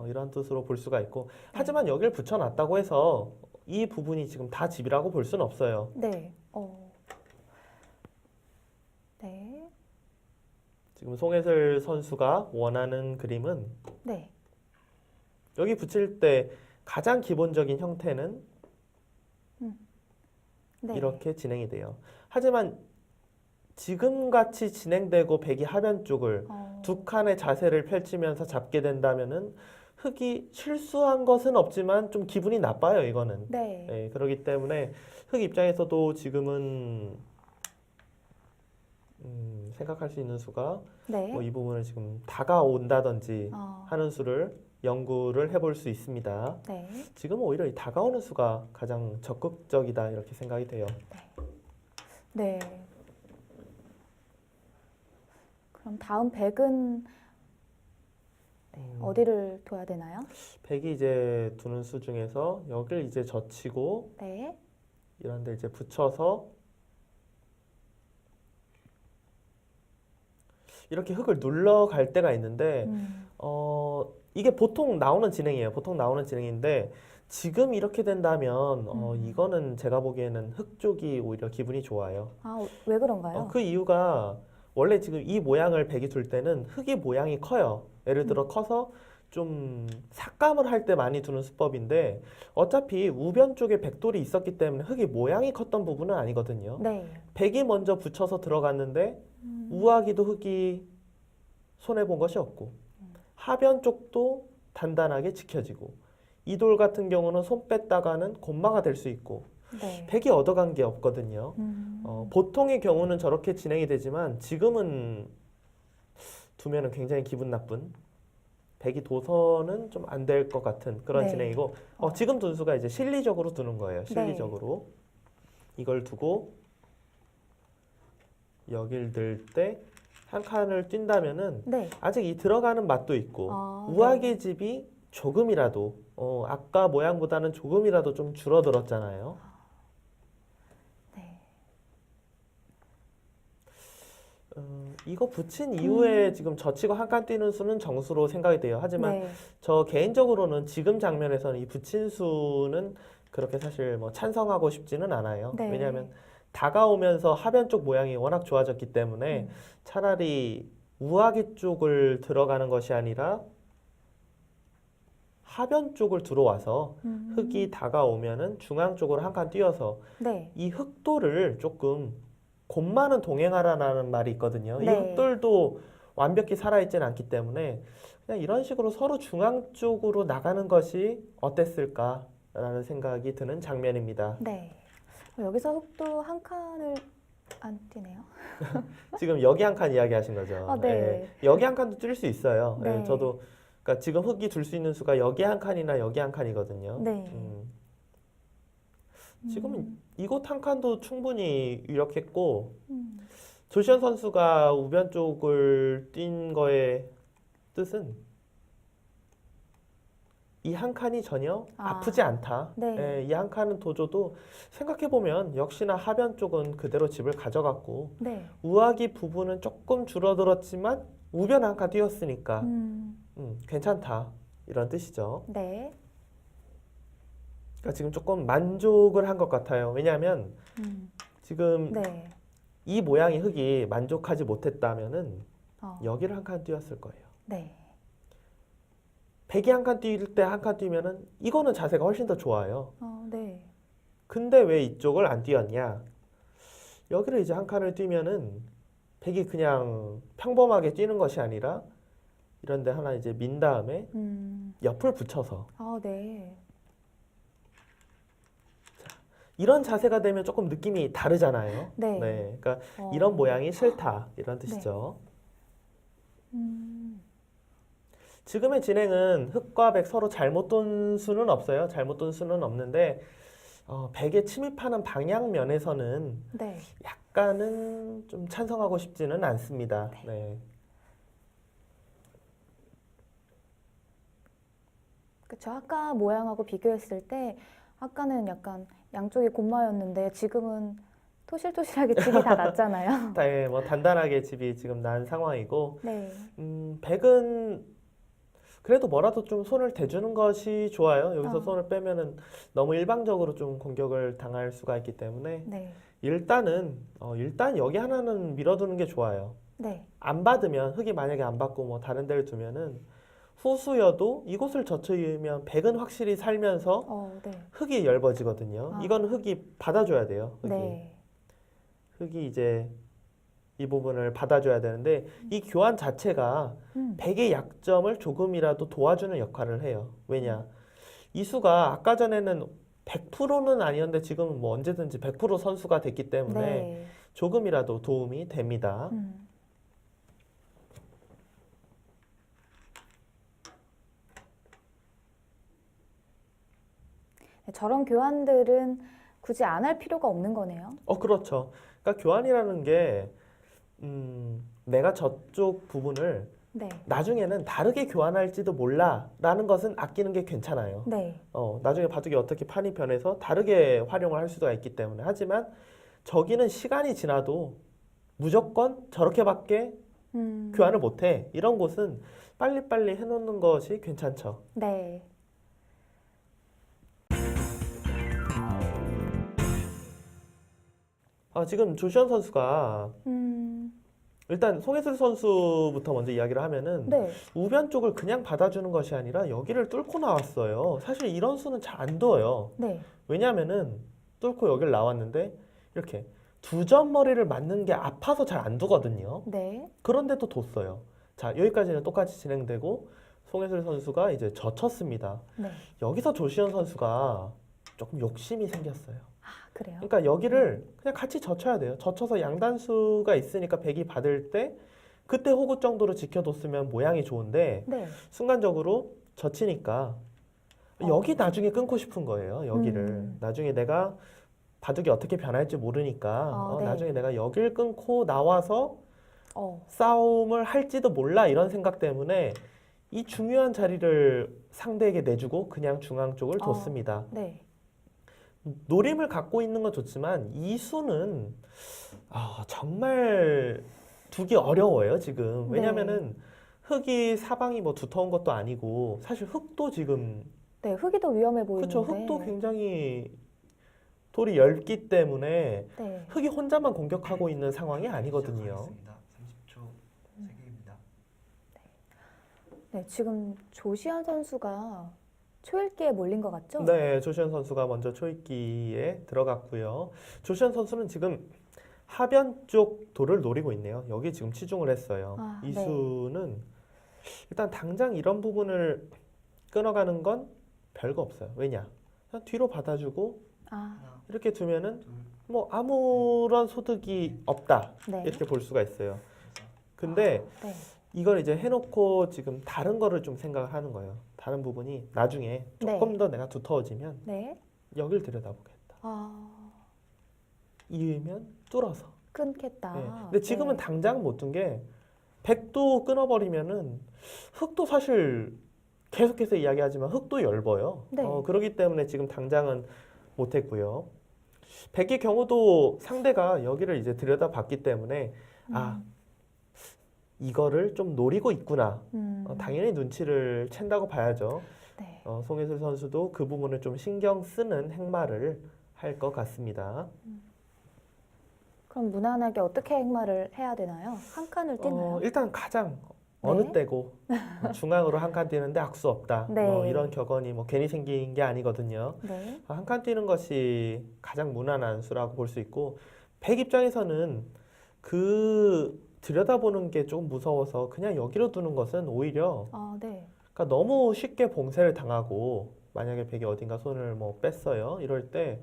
Speaker 2: 이런 뜻으로 볼 수가 있고 하지만 여길 붙여놨다고 해서 이 부분이 지금 다 집이라고 볼 수는 없어요.
Speaker 1: 네. 네.
Speaker 2: 지금 송혜슬 선수가 원하는 그림은
Speaker 1: 네.
Speaker 2: 여기 붙일 때 가장 기본적인 형태는
Speaker 1: 네.
Speaker 2: 이렇게 진행이 돼요. 하지만 지금 같이 진행되고 백이 하변 쪽을 두 칸의 자세를 펼치면서 잡게 된다면은 흙이 실수한 것은 없지만 좀 기분이 나빠요, 이거는.
Speaker 1: 네.
Speaker 2: 네, 그렇기 때문에 흙 입장에서도 지금은 생각할 수 있는 수가
Speaker 1: 네.
Speaker 2: 뭐 이 부분을 지금 다가온다든지
Speaker 1: 어,
Speaker 2: 하는 수를 연구를 해볼 수 있습니다.
Speaker 1: 네.
Speaker 2: 지금은 오히려 이 다가오는 수가 가장 적극적이다 이렇게 생각이 돼요.
Speaker 1: 네. 그럼 다음 백은 어디를 둬야 되나요?
Speaker 2: 백이 이제 두는 수 중에서 여기를 이제 젖히고
Speaker 1: 네.
Speaker 2: 이런 데 이제 붙여서 이렇게 흙을 눌러갈 때가 있는데 이게 보통 나오는 진행이에요. 보통 나오는 진행인데 지금 이렇게 된다면 이거는 제가 보기에는 흙 쪽이 오히려 기분이 좋아요.
Speaker 1: 아, 왜 그런가요?
Speaker 2: 그 이유가 원래 지금 이 모양을 백이 둘 때는 흙의 모양이 커요. 예를 들어 커서 좀 삭감을 할 때 많이 두는 수법인데 어차피 우변 쪽에 백돌이 있었기 때문에 흙의 모양이 컸던 부분은 아니거든요.
Speaker 1: 네.
Speaker 2: 백이 먼저 붙여서 들어갔는데 우아기도 흙이 손해본 것이 없고 하변 쪽도 단단하게 지켜지고 이 돌 같은 경우는 손 뺐다가는 곤마가 될 수 있고
Speaker 1: 네.
Speaker 2: 백이 얻어간 게 없거든요. 보통의 경우는 저렇게 진행이 되지만 지금은 두면은 굉장히 기분 나쁜 백이 도서는 좀 안 될 것 같은 그런
Speaker 1: 네.
Speaker 2: 진행이고 지금 둔수가 이제 실리적으로 두는 거예요. 실리적으로 이걸 두고 여길 들 때 한 칸을 뛴다면은
Speaker 1: 네.
Speaker 2: 아직 이 들어가는 맛도 있고
Speaker 1: 네.
Speaker 2: 우아기 집이 조금이라도 아까 모양보다는 조금이라도 좀 줄어들었잖아요.
Speaker 1: 네.
Speaker 2: 이거 붙인 이후에 지금 젖히고 한 칸 뛰는 수는 정수로 생각이 돼요. 하지만
Speaker 1: 네.
Speaker 2: 저 개인적으로는 지금 장면에서는 이 붙인 수는 그렇게 사실 뭐 찬성하고 싶지는 않아요.
Speaker 1: 네.
Speaker 2: 왜냐하면 다가오면서 하변 쪽 모양이 워낙 좋아졌기 때문에 차라리 우아기 쪽을 들어가는 것이 아니라 하변 쪽을 들어와서 흙이 다가오면은 중앙 쪽으로 한 칸 뛰어서
Speaker 1: 네.
Speaker 2: 이 흙돌을 조금 곤마는 동행하라는 말이 있거든요. 이
Speaker 1: 네.
Speaker 2: 흙돌도 완벽히 살아있지는 않기 때문에 그냥 이런 식으로 서로 중앙 쪽으로 나가는 것이 어땠을까라는 생각이 드는 장면입니다.
Speaker 1: 네. 여기서 흑도 한 칸을 안 뛰네요.
Speaker 2: 지금 여기 한 칸 이야기하신 거죠?
Speaker 1: 네.
Speaker 2: 예, 여기 한 칸도 뛸 수 있어요. 예,
Speaker 1: 네.
Speaker 2: 저도 그러니까 지금 흑이 둘 수 있는 수가 여기 한 칸이나 여기 한 칸이거든요.
Speaker 1: 네.
Speaker 2: 지금은 이곳 한 칸도 충분히 유력했고
Speaker 1: 음.
Speaker 2: 조시현 선수가 우변 쪽을 뛴 거의 뜻은 이 한 칸이 전혀 아프지 않다.
Speaker 1: 네.
Speaker 2: 예, 이 한 칸은 도줘도 생각해보면 역시나 하변 쪽은 그대로 집을 가져갔고
Speaker 1: 네.
Speaker 2: 우하기 부분은 조금 줄어들었지만 우변 한 칸 띄웠으니까 괜찮다 이런 뜻이죠.
Speaker 1: 네.
Speaker 2: 그러니까 지금 조금 만족을 한 것 같아요. 왜냐하면 지금
Speaker 1: 네.
Speaker 2: 이 모양의 흙이 만족하지 못했다면은 여기를 한 칸 띄웠을 거예요.
Speaker 1: 네.
Speaker 2: 백이 한 칸 뛸 때 한 칸 뛰면은 이거는 자세가 훨씬 더 좋아요.
Speaker 1: 네.
Speaker 2: 근데 왜 이쪽을 안 뛰었냐? 여기를 이제 한 칸을 뛰면은 백이 그냥 평범하게 뛰는 것이 아니라 이런 데 하나 이제 민 다음에 옆을 붙여서
Speaker 1: 네.
Speaker 2: 이런 자세가 되면 조금 느낌이 다르잖아요.
Speaker 1: 네.
Speaker 2: 그러니까 이런 모양이 싫다 이런 뜻이죠.
Speaker 1: 네.
Speaker 2: 지금의 진행은 흑과 백 서로 잘못 돈 수는 없어요. 잘못 돈 수는 없는데 백에 침입하는 방향 면에서는
Speaker 1: 네.
Speaker 2: 약간은 좀 찬성하고 싶지는 않습니다.
Speaker 1: 네.
Speaker 2: 네.
Speaker 1: 그쵸. 아까 모양하고 비교했을 때 아까는 약간 양쪽이 곤마였는데 지금은 토실토실하게 집이 다 났잖아요.
Speaker 2: 네, 뭐 단단하게 집이 지금 난 상황이고
Speaker 1: 네.
Speaker 2: 백은 그래도 뭐라도 좀 손을 대주는 것이 좋아요. 여기서 손을 빼면은 너무 일방적으로 좀 공격을 당할 수가 있기 때문에
Speaker 1: 네.
Speaker 2: 일단 여기 하나는 밀어두는 게 좋아요.
Speaker 1: 네.
Speaker 2: 안 받으면 흑이 만약에 안 받고 뭐 다른 데를 두면은 후수여도 이곳을 젖혀이면 백은 확실히 살면서
Speaker 1: 네.
Speaker 2: 흑이 엷어지거든요. 이건 흑이 받아줘야 돼요. 흑이.
Speaker 1: 네.
Speaker 2: 흑이 이제 이 부분을 받아줘야 되는데 이 교환 자체가 백의 약점을 조금이라도 도와주는 역할을 해요. 왜냐? 이 수가 아까 전에는 100%는 아니었는데 지금은 뭐 언제든지 100% 선수가 됐기 때문에
Speaker 1: 네.
Speaker 2: 조금이라도 도움이 됩니다.
Speaker 1: 저런 교환들은 굳이 안 할 필요가 없는 거네요.
Speaker 2: 그렇죠. 그러니까 교환이라는 게 내가 저쪽 부분을
Speaker 1: 네.
Speaker 2: 나중에는 다르게 교환할지도 몰라라는 것은 아끼는 게 괜찮아요.
Speaker 1: 네.
Speaker 2: 나중에 바둑이 어떻게 판이 변해서 다르게 활용을 할 수가 있기 때문에. 하지만 저기는 시간이 지나도 무조건 저렇게밖에 교환을 못해. 이런 곳은 빨리빨리 해놓는 것이 괜찮죠.
Speaker 1: 네.
Speaker 2: 지금 조시현 선수가 일단 송혜슬 선수부터 먼저 이야기를 하면은
Speaker 1: 네.
Speaker 2: 우변 쪽을 그냥 받아주는 것이 아니라 여기를 뚫고 나왔어요. 사실 이런 수는 잘 안 둬요.
Speaker 1: 네.
Speaker 2: 왜냐하면은 뚫고 여기를 나왔는데 이렇게 두 점 머리를 맞는 게 아파서 잘 안 두거든요.
Speaker 1: 네.
Speaker 2: 그런데도 뒀어요. 자, 여기까지는 똑같이 진행되고 송혜슬 선수가 이제 젖혔습니다.
Speaker 1: 네.
Speaker 2: 여기서 조시현 선수가 조금 욕심이 생겼어요.
Speaker 1: 그래요?
Speaker 2: 그러니까 여기를 그냥 같이 젖혀야 돼요. 젖혀서 양단수가 있으니까 백이 받을 때 그때 호구 정도로 지켜뒀으면 모양이 좋은데
Speaker 1: 네.
Speaker 2: 순간적으로 젖히니까 여기 나중에 끊고 싶은 거예요. 여기를. 나중에 내가 바둑이 어떻게 변할지 모르니까
Speaker 1: 네.
Speaker 2: 나중에 내가 여길 끊고 나와서 싸움을 할지도 몰라 이런 생각 때문에 이 중요한 자리를 상대에게 내주고 그냥 중앙 쪽을 뒀습니다.
Speaker 1: 네.
Speaker 2: 노림을 갖고 있는 건 좋지만 이 수는 정말 두기 어려워요 지금. 왜냐면은 흑이 사방이 뭐 두터운 것도 아니고 사실 흑도 지금
Speaker 1: 네, 흑이 더 위험해 보이는데.
Speaker 2: 그렇죠. 흑도 굉장히 돌이 얇기 때문에
Speaker 1: 네.
Speaker 2: 흑이 혼자만 공격하고 있는 상황이 아니거든요.
Speaker 3: 30초 세개입니다.
Speaker 1: 네, 지금 조시현 선수가 초읽기에 몰린 것 같죠?
Speaker 2: 네, 조시현 선수가 먼저 초읽기에 들어갔고요. 조시현 선수는 지금 하변 쪽 돌을 노리고 있네요. 여기 지금 치중을 했어요. 이
Speaker 1: 네.
Speaker 2: 수는 일단 당장 이런 부분을 끊어가는 건 별거 없어요. 왜냐? 그냥 뒤로 받아주고
Speaker 1: 아,
Speaker 3: 하나,
Speaker 2: 이렇게 두면은
Speaker 3: 둘,
Speaker 2: 뭐 아무런 소득이 없다
Speaker 1: 네.
Speaker 2: 이렇게 볼 수가 있어요.
Speaker 3: 셋.
Speaker 2: 근데
Speaker 1: 네.
Speaker 2: 이걸 이제 해놓고 지금 다른 거를 좀 생각을 하는 거예요. 다른 부분이 나중에 조금 더 내가 두터워지면
Speaker 1: 네.
Speaker 2: 여길 들여다보겠다.
Speaker 1: 아,
Speaker 2: 이으면 뚫어서.
Speaker 1: 끊겠다.
Speaker 2: 네. 근데 지금은
Speaker 1: 네.
Speaker 2: 당장 못 둔 게 백도 끊어버리면은 흙도 사실 계속해서 이야기하지만 흙도 얇아요.
Speaker 1: 네.
Speaker 2: 그렇기 때문에 지금 당장은 못했고요. 백의 경우도 상대가 여기를 이제 들여다봤기 때문에 아 이거를 좀 노리고 있구나. 당연히 눈치를 챈다고 봐야죠.
Speaker 1: 네.
Speaker 2: 송혜슬 선수도 그 부분을 좀 신경 쓰는 행마를 할 것 같습니다.
Speaker 1: 그럼 무난하게 어떻게 행마를 해야 되나요? 한 칸을 뛰나요?
Speaker 2: 일단 가장 어느
Speaker 1: 네.
Speaker 2: 때고 중앙으로 한 칸 뛰는데 악수 없다.
Speaker 1: 네.
Speaker 2: 이런 격언이 뭐 괜히 생긴 게 아니거든요.
Speaker 1: 네.
Speaker 2: 한 칸 뛰는 것이 가장 무난한 수라고 볼 수 있고 백 입장에서는 그 들여다보는 게 조금 무서워서 그냥 여기로 두는 것은 오히려
Speaker 1: 아, 네.
Speaker 2: 그러니까 너무 쉽게 봉쇄를 당하고 만약에 백이 어딘가 손을 뭐 뺐어요. 이럴 때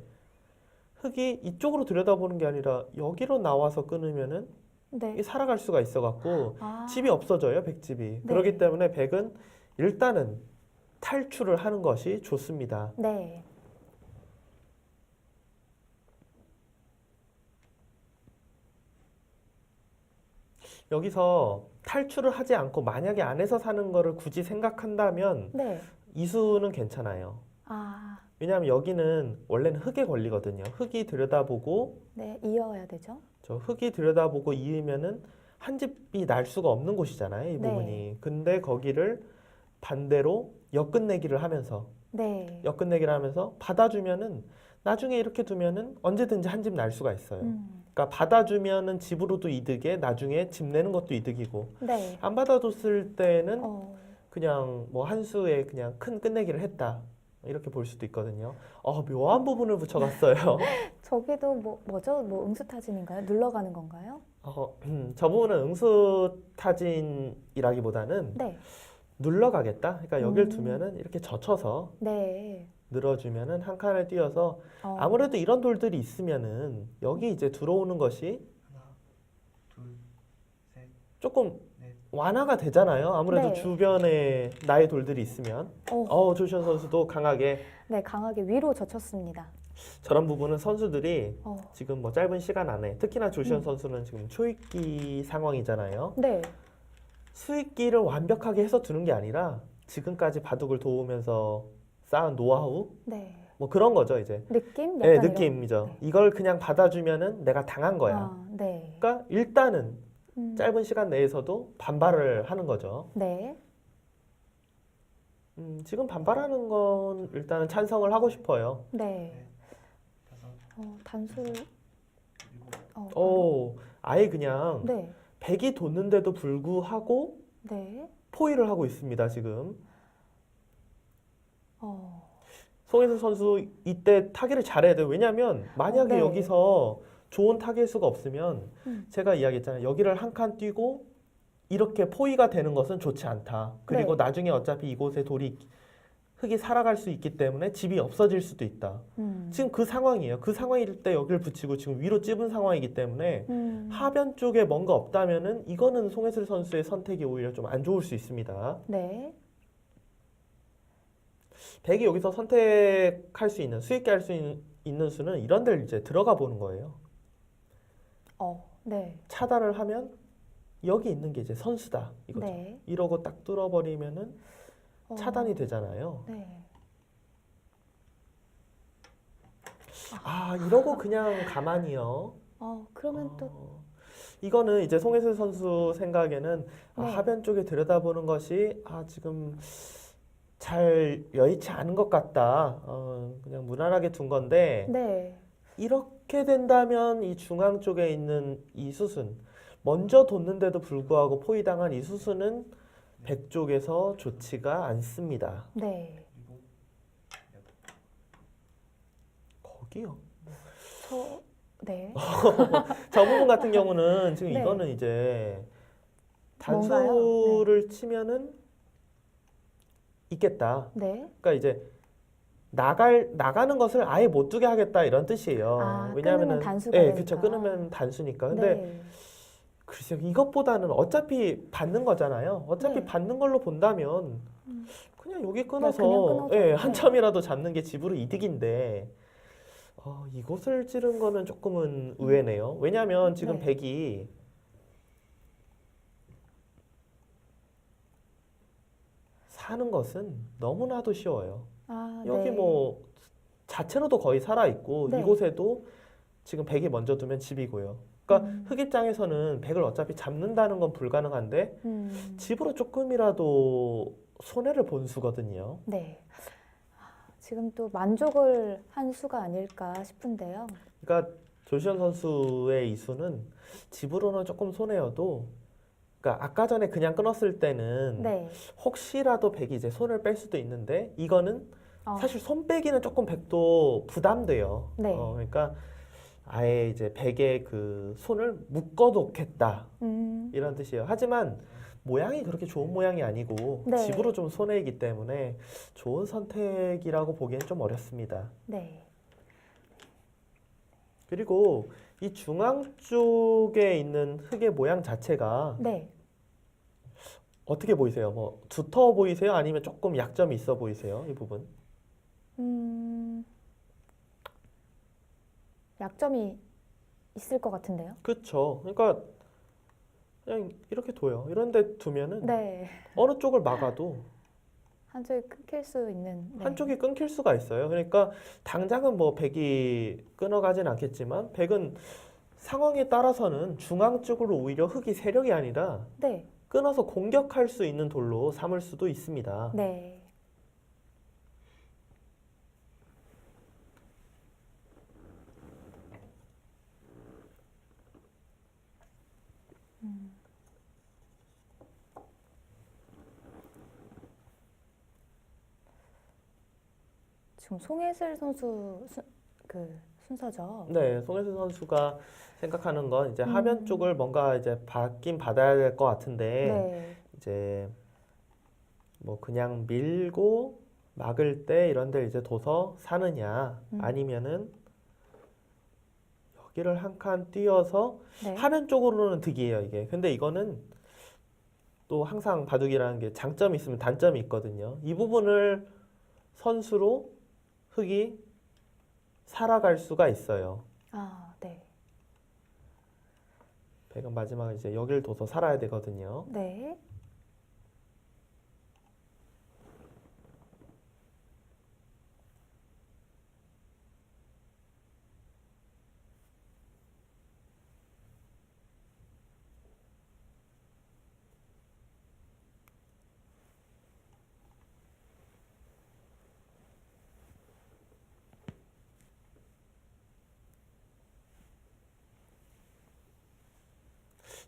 Speaker 2: 흙이 이쪽으로 들여다보는 게 아니라 여기로 나와서 끊으면은
Speaker 1: 네.
Speaker 2: 이게 살아갈 수가 있어 갖고
Speaker 1: 아,
Speaker 2: 집이 없어져요, 백집이.
Speaker 1: 네.
Speaker 2: 그렇기 때문에 백은 일단은 탈출을 하는 것이 좋습니다.
Speaker 1: 네.
Speaker 2: 여기서 탈출을 하지 않고 만약에 안에서 사는 거를 굳이 생각한다면
Speaker 1: 네.
Speaker 2: 이수는 괜찮아요.
Speaker 1: 아,
Speaker 2: 왜냐하면 여기는 원래는 흙에 걸리거든요. 흙이 들여다보고
Speaker 1: 네. 이어야 되죠?
Speaker 2: 저 흙이 들여다보고 이으면은 한 집이 날 수가 없는 곳이잖아요, 이
Speaker 1: 네.
Speaker 2: 부분이. 근데 거기를 반대로 엿끝내기를 하면서
Speaker 1: 네.
Speaker 2: 엿끝내기를 하면서 받아주면은 나중에 이렇게 두면은 언제든지 한 집 날 수가 있어요. 그러니까 받아주면은 집으로도 이득에 나중에 집 내는 것도 이득이고
Speaker 1: 네.
Speaker 2: 안 받아줬을 때는
Speaker 1: 어,
Speaker 2: 그냥 뭐 한 수에 그냥 큰 끝내기를 했다 이렇게 볼 수도 있거든요. 묘한 부분을 붙여갔어요.
Speaker 1: 저기도 뭐죠? 뭐 응수타진인가요? 눌러가는 건가요?
Speaker 2: 저 부분은 응수타진이라기보다는
Speaker 1: 네.
Speaker 2: 눌러가겠다. 그러니까 여길
Speaker 1: 음.
Speaker 2: 두면은 이렇게 젖혀서
Speaker 1: 네.
Speaker 2: 늘어주면은 한 칸을 띄어서
Speaker 1: 어,
Speaker 2: 아무래도 이런 돌들이 있으면은 여기 이제 들어오는 것이
Speaker 3: 하나, 둘, 셋,
Speaker 2: 조금
Speaker 3: 넷.
Speaker 2: 완화가 되잖아요. 아무래도
Speaker 1: 네.
Speaker 2: 주변에 나의 돌들이 있으면. 조시현 선수도 강하게
Speaker 1: 네, 강하게 위로 젖혔습니다.
Speaker 2: 저런 부분은 선수들이
Speaker 1: 어,
Speaker 2: 지금 뭐 짧은 시간 안에 특히나 조시현 선수는 지금 초읽기 상황이잖아요.
Speaker 1: 네.
Speaker 2: 수익기를 완벽하게 해서 두는 게 아니라 지금까지 바둑을 도우면서 쌓은 노하우
Speaker 1: 네.
Speaker 2: 뭐 그런 거죠 이제.
Speaker 1: 느낌?
Speaker 2: 네,
Speaker 1: 약간
Speaker 2: 느낌이죠.
Speaker 1: 네.
Speaker 2: 이걸 그냥 받아주면은 내가 당한
Speaker 1: 이런.
Speaker 2: 거야.
Speaker 1: 아, 네.
Speaker 2: 그러니까 일단은
Speaker 1: 음,
Speaker 2: 짧은 시간 내에서도 반발을 하는 거죠.
Speaker 1: 네.
Speaker 2: 지금 반발하는 건 일단은 찬성을 하고 싶어요.
Speaker 1: 네.
Speaker 3: 다섯,
Speaker 1: 단술.
Speaker 3: 일곱.
Speaker 2: 아예 그냥
Speaker 1: 네.
Speaker 2: 백이 돋는데도 불구하고
Speaker 1: 네.
Speaker 2: 포위를 하고 있습니다, 지금.
Speaker 1: 어,
Speaker 2: 송혜슬 선수 이때 타기를 잘해야 돼요. 왜냐하면 만약에
Speaker 1: 네.
Speaker 2: 여기서 좋은 타겟 수가 없으면 제가 이야기했잖아요. 여기를 한 칸 뛰고 이렇게 포위가 되는 것은 좋지 않다. 그리고
Speaker 1: 네.
Speaker 2: 나중에 어차피 이곳에 흙이 살아갈 수 있기 때문에 집이 없어질 수도 있다. 지금 그 상황이에요. 그 상황일 때 여기를 붙이고 지금 위로 찝은 상황이기 때문에 하변 쪽에 뭔가 없다면은 이거는 송혜슬 선수의 선택이 오히려 좀 안 좋을 수 있습니다.
Speaker 1: 네.
Speaker 2: 백이 여기서 선택할 수 있는 수익게 할 수 있는 수는 이런 데를 이제 들어가 보는 거예요.
Speaker 1: 네.
Speaker 2: 차단을 하면 여기 있는 게 이제 선수다 이거죠.
Speaker 1: 네.
Speaker 2: 이러고 딱 뚫어버리면은 차단이 되잖아요.
Speaker 1: 네.
Speaker 2: 이러고 그냥 가만히요.
Speaker 1: 그러면 또
Speaker 2: 이거는 이제 송혜슬 선수 생각에는
Speaker 1: 네.
Speaker 2: 하변 쪽에 들여다보는 것이 지금 잘 여의치 않은 것 같다. 그냥 무난하게 둔 건데
Speaker 1: 네.
Speaker 2: 이렇게 된다면 이 중앙 쪽에 있는 이 수순 먼저 뒀는데도 불구하고 포위당한 이 수순은 백 쪽에서 좋지가 않습니다.
Speaker 1: 네.
Speaker 3: 일곱,
Speaker 2: 거기요.
Speaker 1: 네.
Speaker 2: 저 부분 같은 경우는 지금
Speaker 1: 네.
Speaker 2: 이거는 이제
Speaker 1: 뭔가요?
Speaker 2: 단수를 치면은 있겠다.
Speaker 1: 네.
Speaker 2: 그러니까 이제 나가는 것을 아예 못 두게 하겠다 이런 뜻이에요.
Speaker 1: 아,
Speaker 2: 왜냐하면은
Speaker 1: 끊으면 단수가
Speaker 2: 예,
Speaker 1: 되니까.
Speaker 2: 그쵸. 끊으면 단수니까. 근데
Speaker 1: 네.
Speaker 2: 글쎄요, 이것보다는 어차피 받는 거잖아요. 어차피
Speaker 1: 네.
Speaker 2: 받는 걸로 본다면
Speaker 1: 음.
Speaker 2: 그냥 여기
Speaker 1: 그냥
Speaker 2: 끊어서
Speaker 1: 끊어서.
Speaker 2: 예,
Speaker 1: 네.
Speaker 2: 한 점이라도 잡는 게 집으로 이득인데 이곳을 찌른 거는 조금은 의외네요. 왜냐하면 지금
Speaker 1: 네.
Speaker 2: 백이 사는 것은 너무나도 쉬워요.
Speaker 1: 아,
Speaker 2: 여기
Speaker 1: 네.
Speaker 2: 뭐 자체로도 거의 살아 있고
Speaker 1: 네.
Speaker 2: 이곳에도 지금 백이 먼저 두면 집이고요. 그러니까
Speaker 1: 음.
Speaker 2: 흑 입장에서는 백을 어차피 잡는다는 건 불가능한데 집으로 조금이라도 손해를 본 수거든요.
Speaker 1: 네. 지금 또 만족을 한 수가 아닐까 싶은데요.
Speaker 2: 그러니까 조시현 선수의 이 수는 집으로는 조금 손해여도 그러니까 아까 전에 그냥 끊었을 때는
Speaker 1: 네.
Speaker 2: 혹시라도 백이 이제 손을 뺄 수도 있는데 이거는
Speaker 1: 어,
Speaker 2: 사실 손 빼기는 조금 백도 부담돼요.
Speaker 1: 네.
Speaker 2: 그러니까 아예 이제 백의 그 손을 묶어 놓겠다 이런 뜻이에요. 하지만 모양이 그렇게 좋은 모양이 아니고
Speaker 1: 네.
Speaker 2: 집으로 좀 손해이기 때문에 좋은 선택이라고 보기엔 좀 어렵습니다.
Speaker 1: 네.
Speaker 2: 그리고 이 중앙 쪽에 있는 흙의 모양 자체가
Speaker 1: 네.
Speaker 2: 어떻게 보이세요? 뭐 두터워 보이세요? 아니면 조금 약점이 있어 보이세요? 이 부분?
Speaker 1: 약점이 있을 것 같은데요.
Speaker 2: 그렇죠. 그러니까 그냥 이렇게 둬요. 이런데 두면은
Speaker 1: 네.
Speaker 2: 어느 쪽을 막아도
Speaker 1: 한쪽이 끊길 수 있는. 네.
Speaker 2: 한쪽이 끊길 수가 있어요. 그러니까 당장은 뭐 백이 끊어가진 않겠지만 백은 상황에 따라서는 중앙 쪽으로 오히려 흙이 세력이 아니라
Speaker 1: 네.
Speaker 2: 끊어서 공격할 수 있는 돌로 삼을 수도 있습니다.
Speaker 1: 네. 지금 송혜슬 선수 그 순서죠.
Speaker 2: 네, 송혜수 선수가 생각하는 건 이제 하면 쪽을 뭔가 이제 받긴 받아야 될 것 같은데
Speaker 1: 네.
Speaker 2: 이제 뭐 그냥 밀고 막을 때 이런 데 이제 둬서 사느냐 아니면은 여기를 한 칸 띄어서
Speaker 1: 네.
Speaker 2: 하면 쪽으로는 득이에요, 이게. 근데 이거는 또 항상 바둑이라는 게 장점이 있으면 단점이 있거든요. 이 부분을 선수로 흑이 살아갈 수가 있어요.
Speaker 1: 아, 네.
Speaker 2: 백은 마지막에 이제 여기를 둬서 살아야 되거든요.
Speaker 1: 네.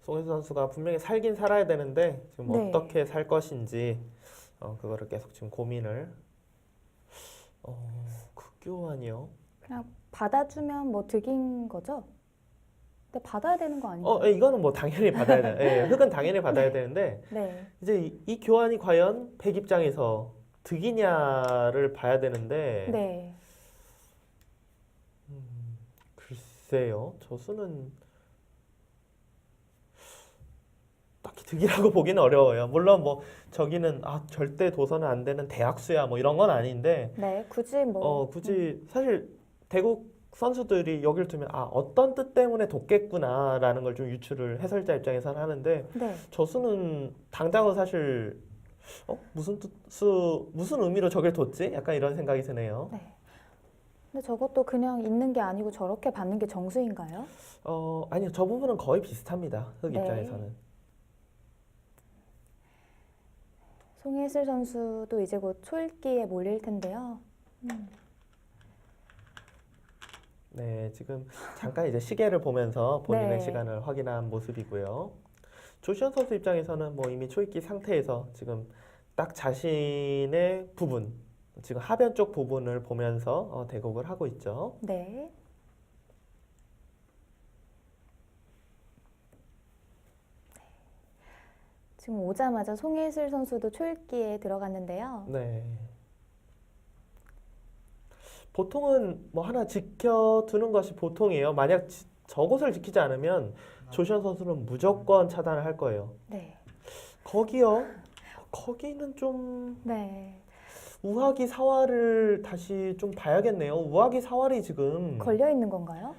Speaker 2: 송혜수 선수가 분명히 살긴 살아야 되는데 지금
Speaker 1: 네.
Speaker 2: 어떻게 살 것인지 그거를 계속 지금 고민을. 극교환이요.
Speaker 1: 그냥 받아주면 뭐 득인 거죠? 근데 받아야 되는 거 아닌가요?
Speaker 2: 예, 이거는 뭐 당연히 받아야 돼. 예, 흑은 당연히 받아야 되는데
Speaker 1: 네.
Speaker 2: 이제 이 교환이 과연 백 입장에서 득이냐를 봐야 되는데
Speaker 1: 네.
Speaker 2: 글쎄요. 저 수는 딱히 득이라고 보기는 어려워요. 물론 뭐 저기는 절대 둬서는 안 되는 대학수야 뭐 이런 건 아닌데
Speaker 1: 네. 굳이 뭐.
Speaker 2: 굳이 사실 대국 선수들이 여길 두면 어떤 뜻 때문에 뒀겠구나라는 걸 좀 유추를 해설자 입장에서는 하는데
Speaker 1: 네.
Speaker 2: 저 수는 당장은 사실 무슨 의미로 저길 뒀지? 약간 이런 생각이 드네요.
Speaker 1: 네. 근데 저것도 그냥 있는 게 아니고 저렇게 받는 게 정수인가요?
Speaker 2: 아니요. 저 부분은 거의 비슷합니다. 흑
Speaker 1: 네.
Speaker 2: 입장에서는.
Speaker 1: 송혜슬 선수도 이제 곧 초읽기에 몰릴 텐데요.
Speaker 2: 네, 지금 잠깐 이제 시계를 보면서 본인의
Speaker 1: 네.
Speaker 2: 시간을 확인한 모습이고요. 조시현 선수 입장에서는 뭐 이미 초읽기 상태에서 지금 딱 자신의 부분, 지금 하변 쪽 부분을 보면서 대국을 하고 있죠.
Speaker 1: 네. 지금 오자마자 송혜슬 선수도 초읽기에 들어갔는데요.
Speaker 2: 네. 보통은 뭐 하나 지켜두는 것이 보통이에요. 만약 저것을 지키지 않으면 조시현 선수는 무조건 차단을 할 거예요.
Speaker 1: 네.
Speaker 2: 거기요. 거기는 좀
Speaker 1: 네.
Speaker 2: 우하기 사활을 다시 좀 봐야겠네요. 우하기 사활이 지금
Speaker 1: 걸려 있는 건가요?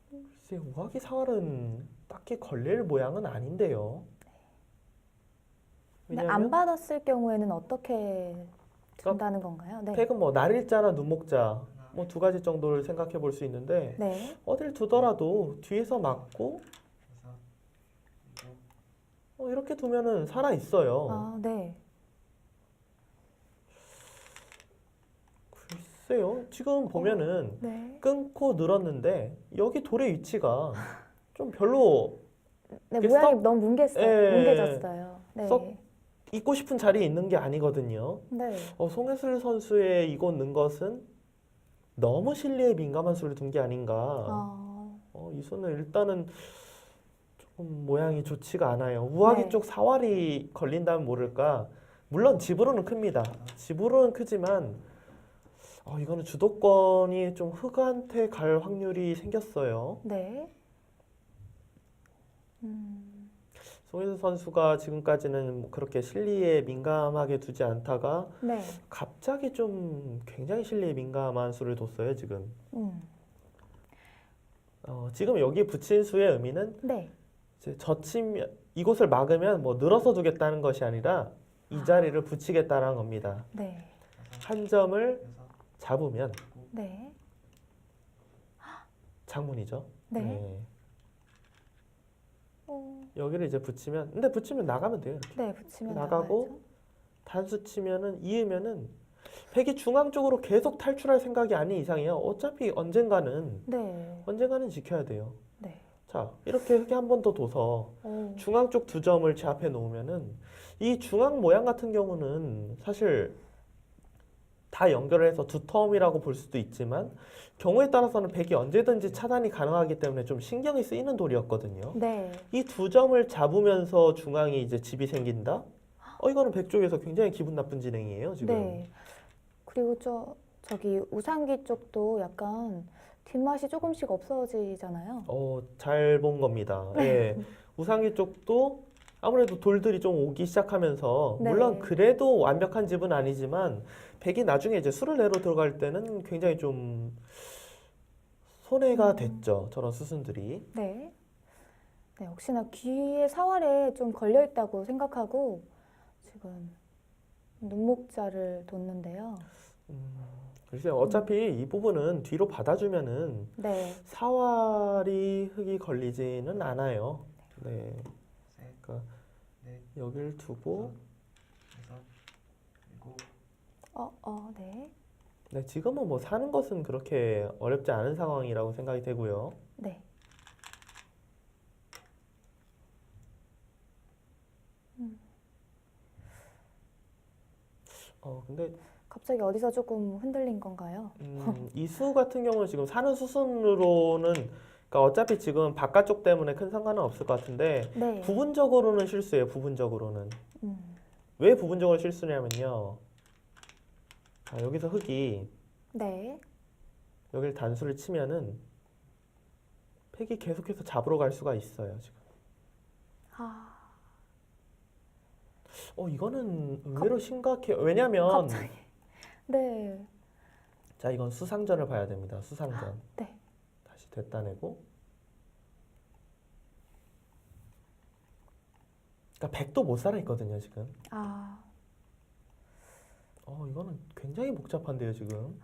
Speaker 2: 글쎄, 우하기 사활은 딱히 걸릴 모양은 아닌데요.
Speaker 1: 근데 안 받았을 경우에는 어떻게 된다는 건가요? 네.
Speaker 2: 팩은 뭐 날일자나 눈목자 뭐 두 가지 정도를 생각해 볼 수 있는데
Speaker 1: 네.
Speaker 2: 어딜 두더라도 뒤에서 맞고
Speaker 3: 여섯, 일곱,
Speaker 2: 이렇게 두면은 살아 있어요.
Speaker 1: 아, 네.
Speaker 2: 글쎄요. 지금 보면은
Speaker 1: 네.
Speaker 2: 끊고 늘었는데 여기 돌의 위치가 좀 별로
Speaker 1: 네,
Speaker 2: 이게
Speaker 1: 모양이 너무
Speaker 2: 예.
Speaker 1: 뭉개졌어요. 네.
Speaker 2: 썩 있고 싶은 자리에 있는 게 아니거든요.
Speaker 1: 네.
Speaker 2: 송혜슬 선수의 이곳 는 것은 너무 실리에 민감한 수를 둔 게 아닌가.
Speaker 1: 아,
Speaker 2: 이 수는 일단은 조금 모양이 좋지가 않아요. 우하기
Speaker 1: 네.
Speaker 2: 쪽 사활이 걸린다면 모를까. 물론 집으로는 큽니다. 집으로는 크지만 이거는 주도권이 좀 흑한테 갈 확률이 생겼어요.
Speaker 1: 네.
Speaker 2: 송혜슬 선수가 지금까지는 뭐 그렇게 실리에 민감하게 두지 않다가
Speaker 1: 네.
Speaker 2: 갑자기 좀 굉장히 실리에 민감한 수를 뒀어요, 지금. 지금 여기 붙인 수의 의미는
Speaker 1: 네.
Speaker 2: 이제 젖히면 이곳을 막으면 뭐 늘어서 두겠다는 것이 아니라 이 자리를 붙이겠다는 겁니다.
Speaker 1: 네.
Speaker 2: 한 점을
Speaker 3: 여섯,
Speaker 2: 잡으면
Speaker 1: 네.
Speaker 2: 장문이죠.
Speaker 1: 네.
Speaker 2: 여기를 이제 붙이면 근데 붙이면 나가면 돼요. 이렇게.
Speaker 1: 네, 붙이면
Speaker 2: 나가고
Speaker 1: 나가야죠.
Speaker 2: 단수 치면은 이으면은 백이 중앙 쪽으로 계속 탈출할 생각이 아닌 이상이요. 어차피 언젠가는
Speaker 1: 네.
Speaker 2: 지켜야 돼요.
Speaker 1: 네.
Speaker 2: 자, 이렇게 흙에 한 번 더 둬서
Speaker 1: 오.
Speaker 2: 중앙 쪽 두 점을 제압해 놓으면은 이 중앙 모양 같은 경우는 사실 다 연결을 해서 두 텀이라고 볼 수도 있지만 경우에 따라서는 백이 언제든지 차단이 가능하기 때문에 좀 신경이 쓰이는 돌이었거든요.
Speaker 1: 네.
Speaker 2: 이 두 점을 잡으면서 중앙에 이제 집이 생긴다? 이거는 백 쪽에서 굉장히 기분 나쁜 진행이에요, 지금.
Speaker 1: 네. 그리고 저기 우상기 쪽도 약간 뒷맛이 조금씩 없어지잖아요.
Speaker 2: 잘 본 겁니다. 예. 우상기 쪽도 아무래도 돌들이 좀 오기 시작하면서
Speaker 1: 네.
Speaker 2: 물론 그래도 완벽한 집은 아니지만 백이 나중에 이제 수를 내러 들어갈 때는 굉장히 좀 손해가 됐죠. 저런 수순들이.
Speaker 1: 네. 네, 역시나 귀의 사활에 좀 걸려 있다고 생각하고 지금 눈목자를 뒀는데요.
Speaker 2: 글쎄요. 어차피 이 부분은 뒤로 받아주면은
Speaker 1: 네.
Speaker 2: 사활이 흙이 걸리지는 않아요. 네.
Speaker 3: 셋,
Speaker 2: 그러니까
Speaker 3: 넷,
Speaker 2: 여길 두고
Speaker 3: 여섯, 일곱,
Speaker 1: 네.
Speaker 2: 네, 지금은 뭐 사는 것은 그렇게 어렵지 않은 상황이라고 생각이 되고요.
Speaker 1: 네.
Speaker 2: 근데
Speaker 1: 갑자기 어디서 조금 흔들린 건가요?
Speaker 2: 이수 같은 경우는 지금 사는 수순으로는 그러니까 어차피 지금 바깥쪽 때문에 큰 상관은 없을 것 같은데
Speaker 1: 네.
Speaker 2: 부분적으로는 실수예요. 부분적으로는. 왜 부분적으로 실수냐면요. 여기서 흙이
Speaker 1: 네.
Speaker 2: 여기를 단수를 치면은 팩이 계속해서 잡으러 갈 수가 있어요. 지금.
Speaker 1: 아,
Speaker 2: 이거는 의외로 심각해요. 왜냐면
Speaker 1: 갑자기. 네.
Speaker 2: 자, 이건 수상전을 봐야 됩니다. 수상전.
Speaker 1: 네.
Speaker 2: 다시 됐다 내고. 그러니까 백도 못 살아 있거든요, 지금.
Speaker 1: 아,
Speaker 2: 이거는 굉장히 복잡한데요, 지금.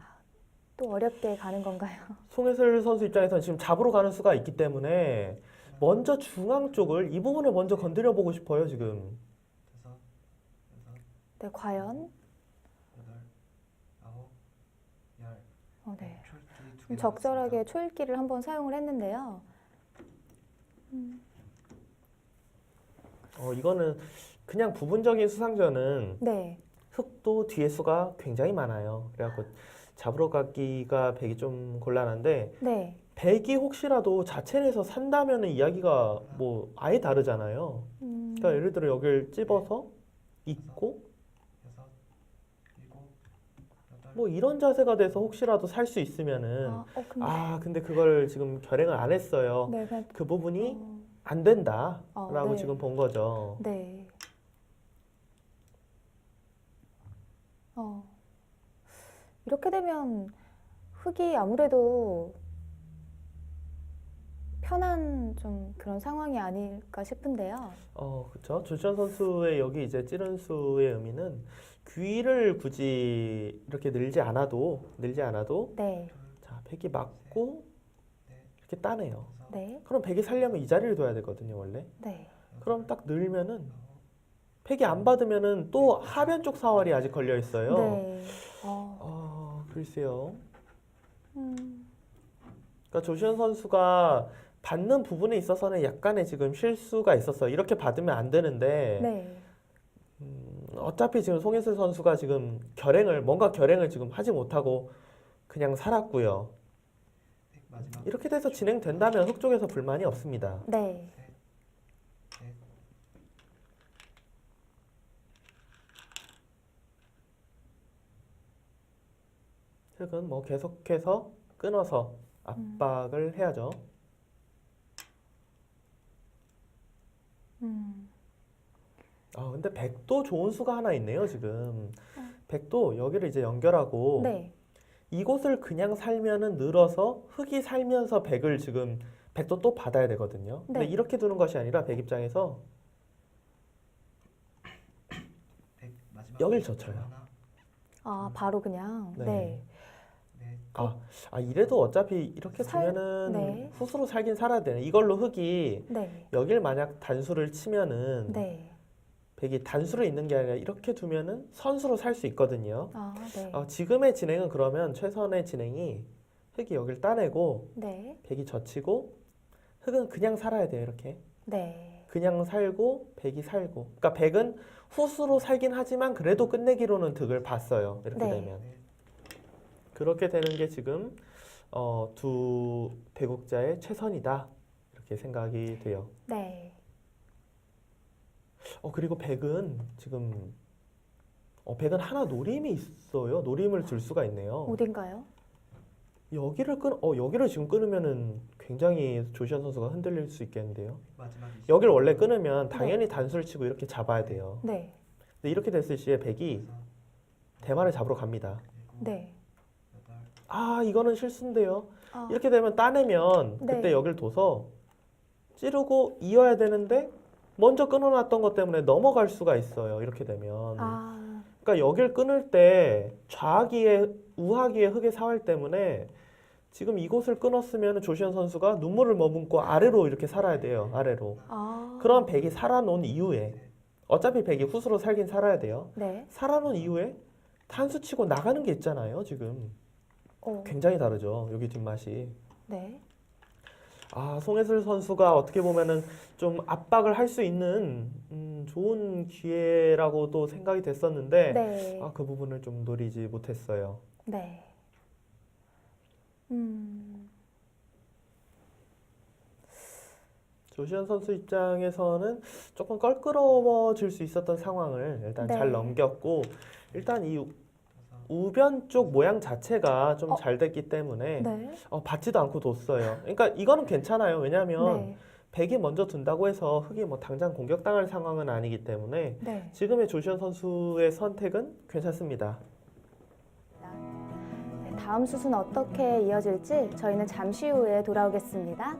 Speaker 1: 또 어렵게 가는 건가요?
Speaker 2: 송혜슬 선수 입장에서는 지금 잡으러 가는 수가 있기 때문에 먼저 중앙 쪽을 이 부분을 먼저 건드려 보고 싶어요, 지금.
Speaker 3: 다섯, 여섯,
Speaker 1: 네, 과연?
Speaker 3: 여덟, 아홉, 열.
Speaker 1: 네.
Speaker 3: 철쭉이 두
Speaker 1: 좀
Speaker 3: 개
Speaker 1: 적절하게 초읽기를 한번 사용을 했는데요.
Speaker 2: 이거는 그냥 부분적인 수상전은
Speaker 1: 네.
Speaker 2: 흙도 뒤에 수가 굉장히 많아요. 그래갖고 잡으러 가기가 백이 좀 곤란한데
Speaker 1: 네.
Speaker 2: 백이 혹시라도 자체에서 산다면은 이야기가 뭐 아예 다르잖아요. 그러니까 예를 들어 여길 찝어서 있고
Speaker 3: 여섯, 일곱, 여덟,
Speaker 2: 뭐 이런 자세가 돼서 혹시라도 살 수 있으면은 근데 그걸 지금 결행을 안 했어요.
Speaker 1: 네, 그냥
Speaker 2: 그 부분이 안 된다라고
Speaker 1: 네.
Speaker 2: 지금 본 거죠.
Speaker 1: 네. 이렇게 되면 흙이 아무래도 편한 좀 그런 상황이 아닐까 싶은데요.
Speaker 2: 그렇죠. 조시현 선수의 여기 이제 찌른 수의 의미는 귀를 굳이 이렇게 늘지 않아도
Speaker 1: 네,
Speaker 2: 자, 백이 맞고 이렇게 따내요.
Speaker 3: 여섯,
Speaker 1: 네,
Speaker 2: 그럼 백이 살려면 이 자리를 둬야 되거든요, 원래.
Speaker 1: 네.
Speaker 2: 그럼 딱 늘면은 백이 안 받으면은 또 하변 쪽 사활이 아직 걸려 있어요.
Speaker 1: 네.
Speaker 2: 글쎄요.
Speaker 1: 음,
Speaker 2: 그러니까 조시현 선수가 받는 부분에 있어서는 약간의 지금 실수가 있었어요. 이렇게 받으면 안 되는데
Speaker 1: 네.
Speaker 2: 어차피 지금 송혜슬 선수가 지금 뭔가 결행을 지금 하지 못하고 그냥 살았고요.
Speaker 3: 백 마지막.
Speaker 2: 이렇게 돼서 진행된다면 흙 쪽에서 불만이 없습니다.
Speaker 1: 네.
Speaker 3: 넷,
Speaker 2: 흙은 뭐 계속해서 끊어서 압박을 해야죠. 근데 백도 좋은 수가 하나 있네요, 지금. 백도 여기를 이제 연결하고
Speaker 1: 네.
Speaker 2: 이곳을 그냥 살면은 늘어서 흙이 살면서 백을 지금 백도 또 받아야 되거든요. 근데
Speaker 1: 네.
Speaker 2: 이렇게 두는 것이 아니라 백 입장에서
Speaker 3: 백 마지막.
Speaker 2: 여길 젖혀요.
Speaker 3: 하나,
Speaker 1: 바로 그냥.
Speaker 2: 네.
Speaker 1: 네.
Speaker 3: 넷,
Speaker 2: 이래도 어차피 이렇게
Speaker 1: 살-
Speaker 2: 두면은
Speaker 1: 네.
Speaker 2: 붓으로 살긴 살아야 되네. 이걸로 흙이
Speaker 1: 네.
Speaker 2: 여길 만약 단수를 치면은
Speaker 1: 네.
Speaker 2: 백이 단수로 있는 게 아니라 이렇게 두면은 선수로 살 수 있거든요.
Speaker 1: 네.
Speaker 2: 지금의 진행은 그러면 최선의 진행이 흙이 여길 따내고
Speaker 1: 네.
Speaker 2: 백이 젖히고 흙은 그냥 살아야 돼요. 이렇게
Speaker 1: 네.
Speaker 2: 그냥 살고 백이 살고. 그러니까 백은 훗으로 살긴 하지만 그래도 끝내기로는 득을 봤어요. 이렇게
Speaker 1: 네.
Speaker 2: 되면 그렇게 되는 게 지금 두 대국자의 최선이다 이렇게 생각이 돼요.
Speaker 1: 네.
Speaker 2: 그리고 백은 지금 백은 하나 노림이 있어요. 노림을 들 수가 있네요.
Speaker 1: 어딘가요?
Speaker 2: 여기를 지금 끊으면은 굉장히 조시현 선수가 흔들릴 수 있겠는데요.
Speaker 3: 백 마지막.
Speaker 2: 여기를 원래 끊으면 당연히 단수를 치고 이렇게 잡아야 돼요.
Speaker 1: 네.
Speaker 2: 근데 이렇게 됐을 시에 백이 대마를 잡으러 갑니다.
Speaker 1: 네.
Speaker 3: 여덟,
Speaker 2: 이거는 실수인데요.
Speaker 1: 아,
Speaker 2: 이렇게 되면 따내면
Speaker 1: 네.
Speaker 2: 그때 여길 둬서 찌르고 이어야 되는데 먼저 끊어놨던 것 때문에 넘어갈 수가 있어요. 이렇게 되면. 그러니까 여길 끊을 때 좌하기에 우하기의 흙의 사활 때문에 지금 이곳을 끊었으면 조시현 선수가 눈물을 머금고 아래로 이렇게 살아야 돼요. 아래로. 그럼 백이 살아놓은 이후에 어차피 백이 훗으로 살긴 살아야 돼요.
Speaker 1: 네.
Speaker 2: 살아놓은 이후에 탄수 치고 나가는 게 있잖아요. 지금. 굉장히 다르죠. 여기 뒷맛이.
Speaker 1: 네.
Speaker 2: 송혜슬 선수가 어떻게 보면은 좀 압박을 할 수 있는 좋은 기회라고도 생각이 됐었는데
Speaker 1: 네.
Speaker 2: 그 부분을 좀 노리지 못했어요.
Speaker 1: 네.
Speaker 2: 조시현 선수 입장에서는 조금 껄끄러워질 수 있었던 상황을 일단
Speaker 1: 네.
Speaker 2: 잘 넘겼고 일단 이
Speaker 3: 여섯,
Speaker 2: 우변 쪽 모양 자체가 좀 잘 됐기 때문에
Speaker 1: 네.
Speaker 2: 받지도 않고 뒀어요. 그러니까 이거는 괜찮아요. 왜냐하면
Speaker 1: 네.
Speaker 2: 백이 먼저 둔다고 해서 흙이 뭐 당장 공격당할 상황은 아니기 때문에
Speaker 1: 네.
Speaker 2: 지금의 조시현 선수의 선택은 괜찮습니다.
Speaker 1: 다음 수순 어떻게 이어질지 저희는 잠시 후에 돌아오겠습니다.